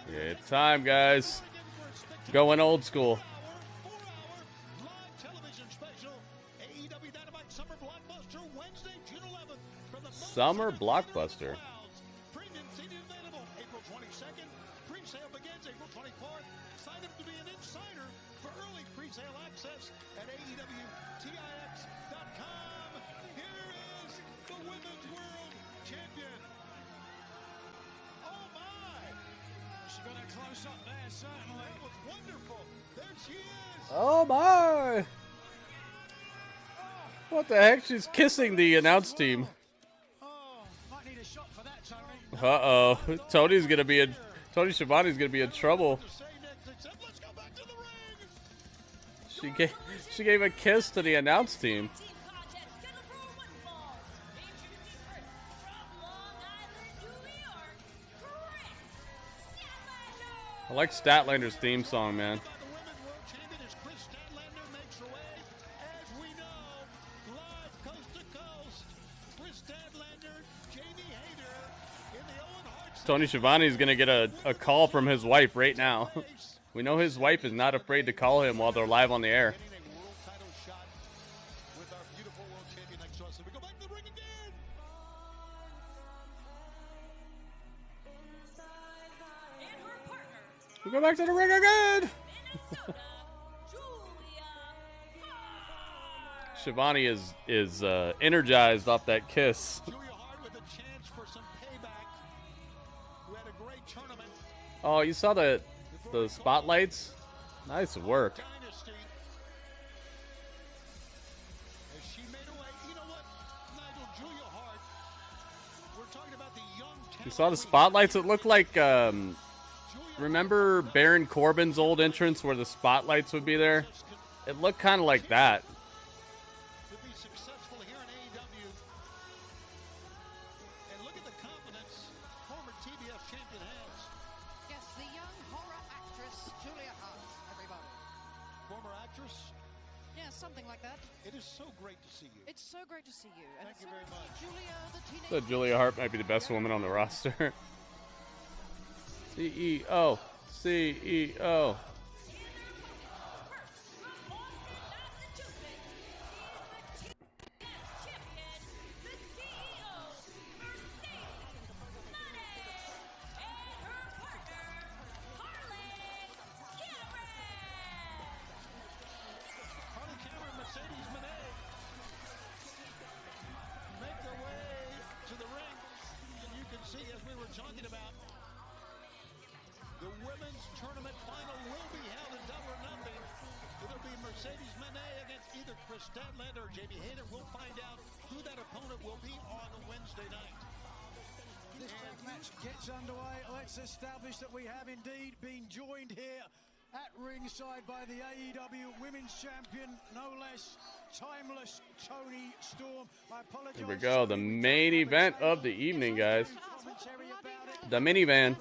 It's time, guys. Going old school. Summer Blockbuster. Premium seating available April 22nd. Pre-sale begins April 24th. Sign up to be an insider for early pre-sale access at AEWTIX.com. Here is the Women's World Champion. Oh my! She got a close up there, certainly. That was wonderful. There she is. Oh my! What the heck? She's kissing the announce team. Uh-oh. Tony Schiavone's gonna be in trouble. She gave a kiss to the announce team. I like Statlander's theme song, man. Tony Schiavone is going to get a call from his wife right now. We know his wife is not afraid to call him while they're live on the air. We go back to the ring again. Schiavone is energized off that kiss. Oh, you saw the spotlights? Nice work. You saw the spotlights? It looked like, remember Baron Corbin's old entrance where the spotlights would be there? It looked kind of like that. So Julia Hart might be the best woman on the roster. CEO. CEO. Statlander or Jamie Hayter. We'll find out who that opponent will be on Wednesday night. This tag match gets underway. Let's establish that we have indeed been joined here at ringside by the AEW Women's Champion, no less, timeless Toni Storm. I apologize. Here we go, the main event of the evening, guys. The minivan.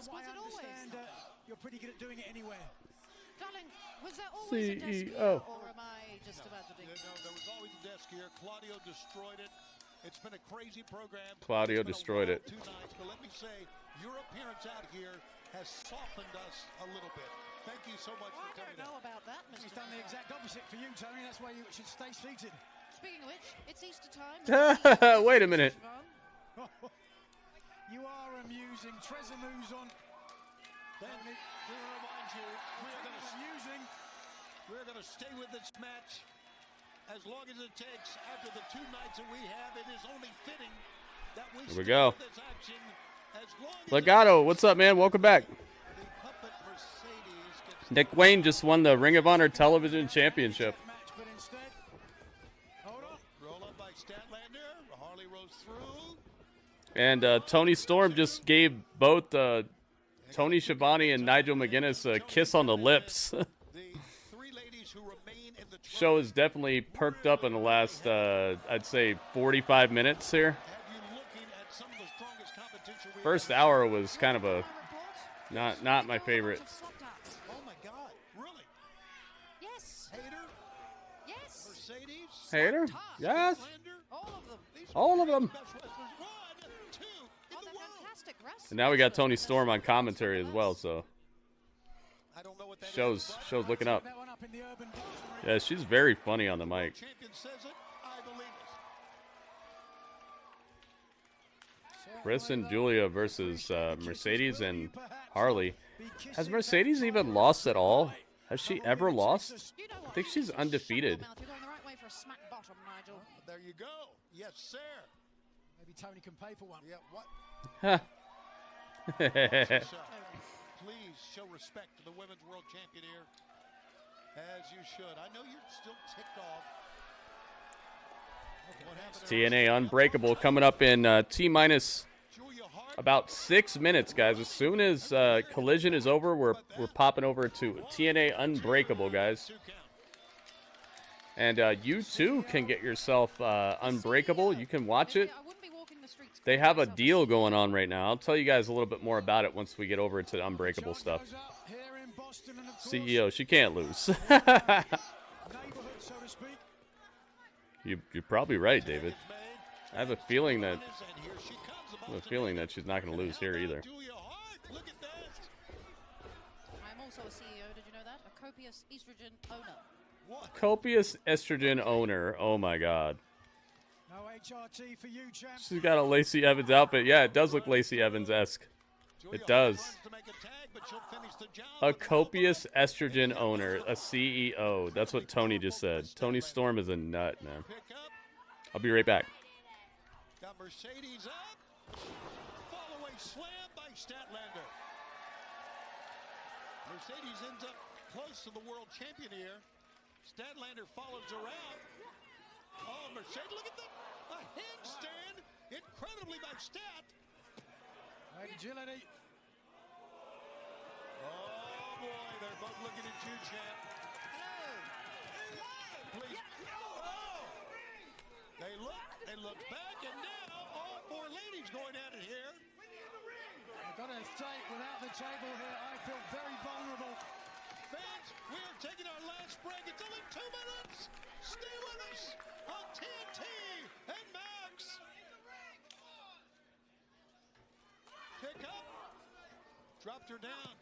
You're pretty good at doing it anywhere. Darling, was there always a desk here, CEO. or am I just imagining? No, there was always a desk here. Claudio destroyed it. It's been a crazy program. Claudio destroyed it. 2 nights, but let me say, your appearance out here has softened us a little bit. Thank you so much for coming out. I don't know about that, Mr. He's done the exact opposite for you, Tony. That's why you should stay seated. Speaking of which, it's Easter time. Wait a minute. You are amusing. Trezor moves on. Then we will remind you, we're going to stay with this match as long as it takes. After the 2 nights that we have, it is only fitting that we Here we stay go. with this action as long as Legato, what's up, man? Welcome back. Nick Wayne just won the Ring of Honor Television Championship. roll up by Statlander. Harley rose through. And Toni Storm just gave both Tony Schiavone and Nigel McGuinness a kiss on the lips. Show is definitely perked up in the last, I'd say, 45 minutes here. First hour was kind of a not my favorite. Yes. Yes. Mercedes. Hater? Yes. All of them. All of them. Best wrestlers. 1, 2 in the world. Fantastic wrestlers. And now we got Toni Storm on commentary as well, so I don't know what that show's looking up. That one up in the Urban Dictionary. Yeah, she's very funny on the mic. Champion says it. I believe it. Chris and Julia versus Mercedes and Harley. Has Mercedes even lost at all? Has she ever lost? I think she's undefeated. You're going the right way for a smack bottom, Nigel. There you go. Yes, sir. Maybe Tony can pay for one. Yeah, what? Huh. Please show respect to the Women's World Champion here, as you should. I know you're still ticked off. What happened TNA Unbreakable coming up in T-minus about 6 minutes, guys. As soon as Collision is over, we're popping over to TNA Unbreakable, guys. And you too can get yourself Unbreakable. You can watch it. They have a deal going on right now. I'll tell you guys a little bit more about it once we get over to the Unbreakable stuff. CEO, she can't lose. You're probably right, David. I have a feeling that she's not going to lose here either. I'm also a CEO, did you know that? A copious estrogen owner. Copious estrogen owner. Oh my God. No HRT for you, champ. She's got a Lacey Evans outfit. Yeah, it does look Lacey Evans-esque. It does. A copious estrogen owner, a CEO. That's what Tony just said. Toni Storm is a nut, man. I'll be right back. Got Mercedes up. Fall-away slam by Statlander. Mercedes ends up close to the world champion here. Statlander follows her out. Oh, Mercedes, look at the handstand. Incredibly by Stat. Agility. Oh, boy, they're both looking at you, champ. Please. Oh! They look back, and now all four ladies going at it here. I've got to say, without the table here, I feel very vulnerable. Fans, we are taking our last break. It's only 2 minutes. Stay with us on TNT and Max. Pick up. Dropped her down.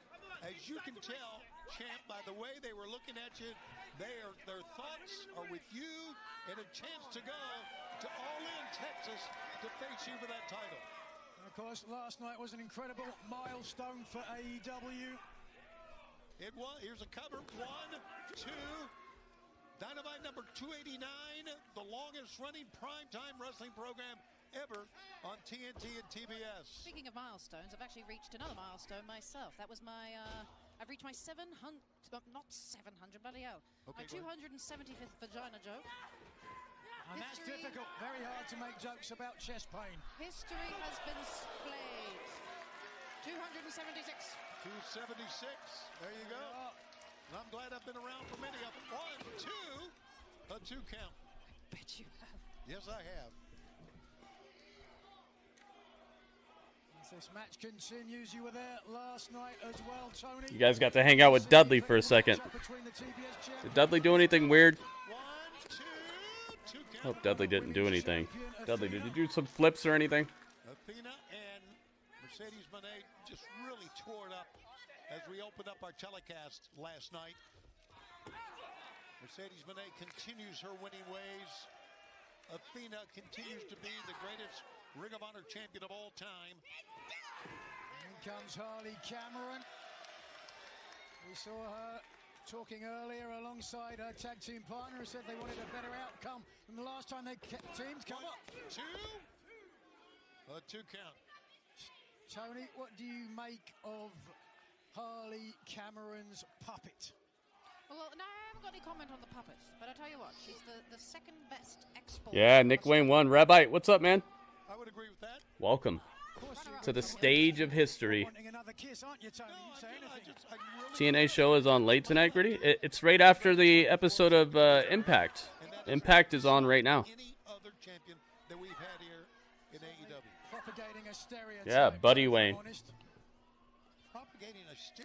As you can tell, champ, by the way they were looking at you, their thoughts are with you and a chance to go to All In Texas to face you for that title. And of course, last night was an incredible milestone for AEW. It was. Here's a cover. 1, 2. Dynamite number 289, the longest running primetime wrestling program ever on TNT and TBS. Speaking of milestones, I've actually reached another milestone myself. That was my, I've reached my 700, not 700, bloody hell. Okay, my 275th vagina joke. And that's difficult. Very hard to make jokes about chest pain. History has been splayed. 276. 276. There you go. And I'm glad I've been around for many of them. 1, 2. A 2 count. I bet you have. Yes, I have. As this match continues, you were there last night as well, Tony. You guys got to hang out with Dudley for a second. Did Dudley do anything weird? 1, 2. 2 count. Hope Dudley didn't do anything. Dudley, did you do some flips or anything? Athena and Mercedes Moné just really tore it up as we opened up our telecast last night. Mercedes Moné continues her winning ways. Athena continues to be the greatest Ring of Honor champion of all time. In comes Harley Cameron. We saw her talking earlier alongside her tag team partner who said they wanted a better outcome than the last time they teams come up. 2. A 2 count. Tony, what do you make of Harley Cameron's puppet? Well, no, I haven't got any comment on the puppet, but I tell you what, she's the second best export. Yeah, Nick Wayne won. Rabite, what's up, man? I would agree with that. Welcome to the stage of history. TNA show is on late tonight, Gritty. It's right after the episode of Impact. Impact is on right now. Yeah, Buddy Wayne.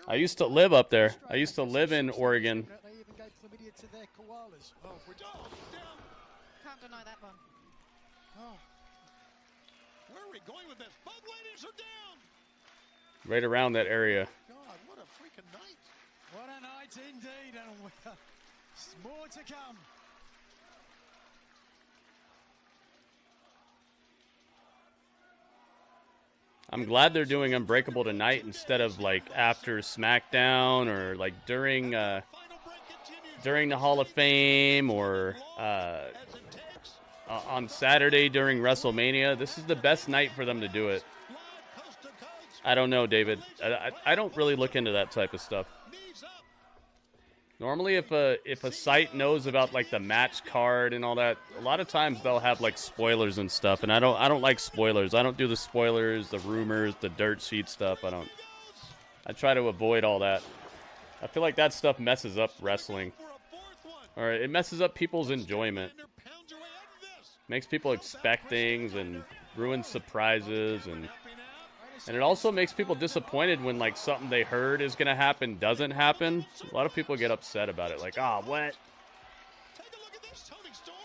I used to live up there. I used to live in Oregon chlamydia to their koalas. Oh, if we're down. Can't deny that one. Oh. Where are we going with this? Both ladies are down. Right around that area. God, what a freaking night. What a night indeed. And more to come. I'm glad they're doing Unbreakable tonight instead of like after SmackDown or like during the Hall of Fame or on Saturday during WrestleMania. This is the best night for them to do it. I don't know, David. I don't really look into that type of stuff. Normally, if a site knows about like the match card and all that, a lot of times they'll have like spoilers and stuff, and I don't like spoilers. I don't do the spoilers, the rumors, the dirt sheet stuff. I try to avoid all that. I feel like that stuff messes up wrestling, or it messes up people's enjoyment. Makes people expect things and ruins surprises, and it also makes people disappointed when like something they heard is gonna happen doesn't happen. A lot of people get upset about it, like, ah, oh, what? Take a look at this, Toni Storm.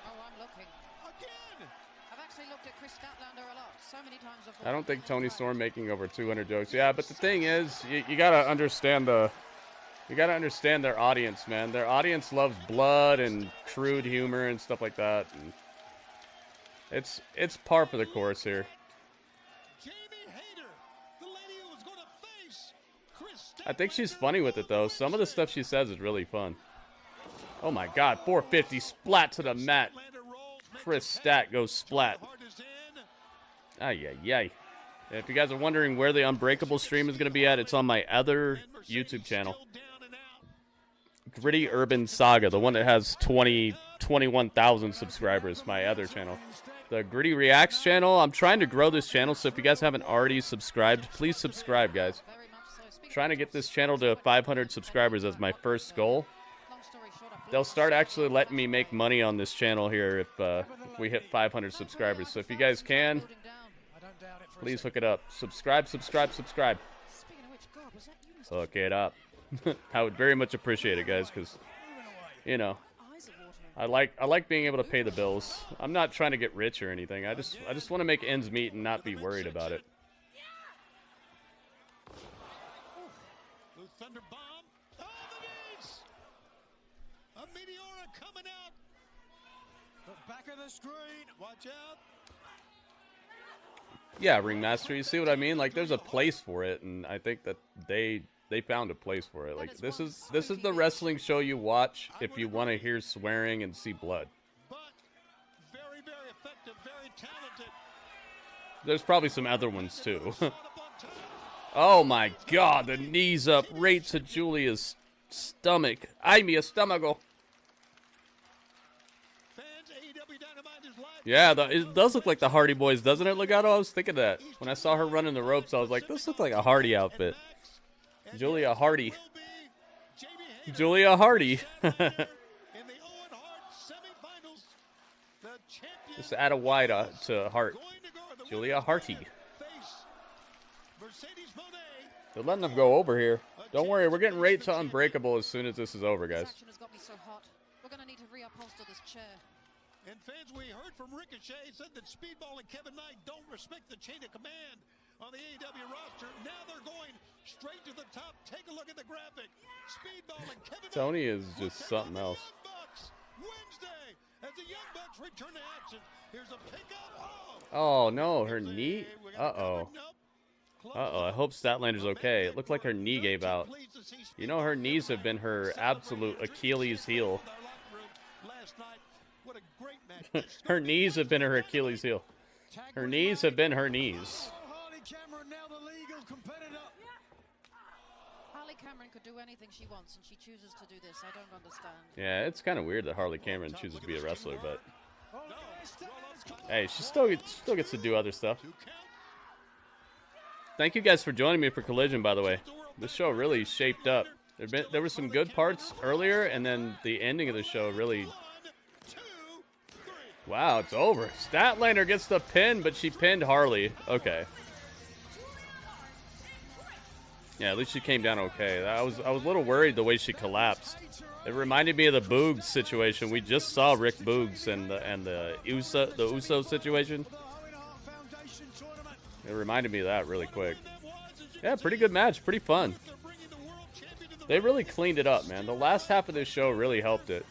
Oh, I'm looking. Again. I've actually looked at Chris Statlander a lot, so many times before. I don't think Toni Storm making over 200 jokes. Yeah, but the thing is, you gotta understand their audience, man. Their audience loves blood and crude humor and stuff like that. And it's par for the course here. I think she's funny with it, though. Some of the stuff she says is really fun. Oh, my God. 450 splat to the mat. Chris Stat goes splat. Ay. If you guys are wondering where the Unbreakable stream is going to be at, it's on my other YouTube channel. GrittyUrbanSaga, the one that has 21,000 subscribers, my other channel. The Gritty Reacts channel, I'm trying to grow this channel, so if you guys haven't already subscribed, please subscribe, guys. Trying to get this channel to 500 subscribers as my first goal. They'll start actually letting me make money on this channel here if we hit 500 subscribers. So if you guys can, please hook it up. Subscribe. Hook it up. I would very much appreciate it, guys, because, you know, I like being able to pay the bills. I'm not trying to get rich or anything. I just want to make ends meet and not be worried about it. Thunder bomb. Oh, the knees! A Meteora coming out. The back of the screen. Watch out. Yeah, Ringmaster, you see what I mean? Like, there's a place for it, and I think that they found a place for it. Like, this is the wrestling show you watch if you want to hear swearing and see blood. But very, very effective, very talented. There's probably some other ones too. Oh my God, the knees up right to Julia's stomach. Ay, mi estómago. Yeah, it does look like the Hardy Boys, doesn't it, Legato? I was thinking that. When I saw her running the ropes, I was like, this looks like a Hardy outfit. Julia Hardy. Julia Hardy. Just add a Y to Hart. Julia Hardy. They're letting them go over here. Don't worry, we're getting right to Unbreakable as soon as this is over, guys. This action has got me so hot. We're going to need to reupholster this chair. And fans, we heard from Ricochet said that Speedball and Kevin Knight don't respect the chain of command on the AEW roster. Now they're going straight to the top. Take a look at the graphic. Speedball and Kevin Knight. Tony is just something else. Wednesday, as the Young Bucks return to action. Here's a pickup. Oh no, her knee. Uh-oh. I hope Statlander's okay. It looked like her knee gave out. You know, her knees have been her absolute Achilles heel. Her knees have been her Achilles heel. Her knees have been her knees. Harley Cameron could do anything she wants, and she chooses to do this. I don't understand. Yeah, it's kind of weird that Harley Cameron chooses to be a wrestler, but hey, she still gets to do other stuff. Thank you guys for joining me for Collision, by the way. This show really shaped up. There were some good parts earlier, and then the ending of the show really... Wow, it's over. Statlander gets the pin, but she pinned Harley. Okay. Yeah, at least she came down okay. I was a little worried the way she collapsed. It reminded me of the Boogs situation. We just saw Rick Boogs and the Uso situation. It reminded me of that really quick. Yeah, pretty good match, pretty fun. They really cleaned it up, man. The last half of this show really helped it.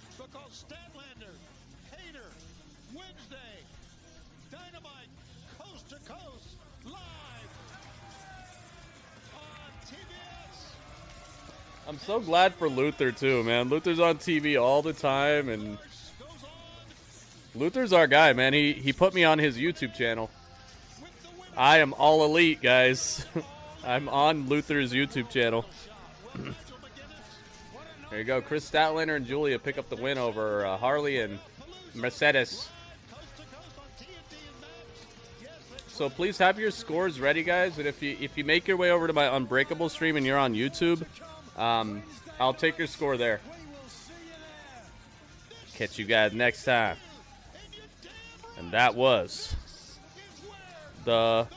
I'm so glad for Luther too, man. Luther's on TV all the time, and Luther's our guy, man. He put me on his YouTube channel. I am all elite, guys. I'm on Luther's YouTube channel. There you go. Chris Statlander and Julia pick up the win over Harley and Mercedes. So please have your scores ready, guys. And if you make your way over to my Unbreakable stream and you're on YouTube, I'll take your score there. Catch you guys next time. And that was the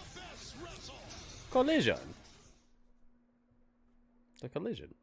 Collision. The Collision.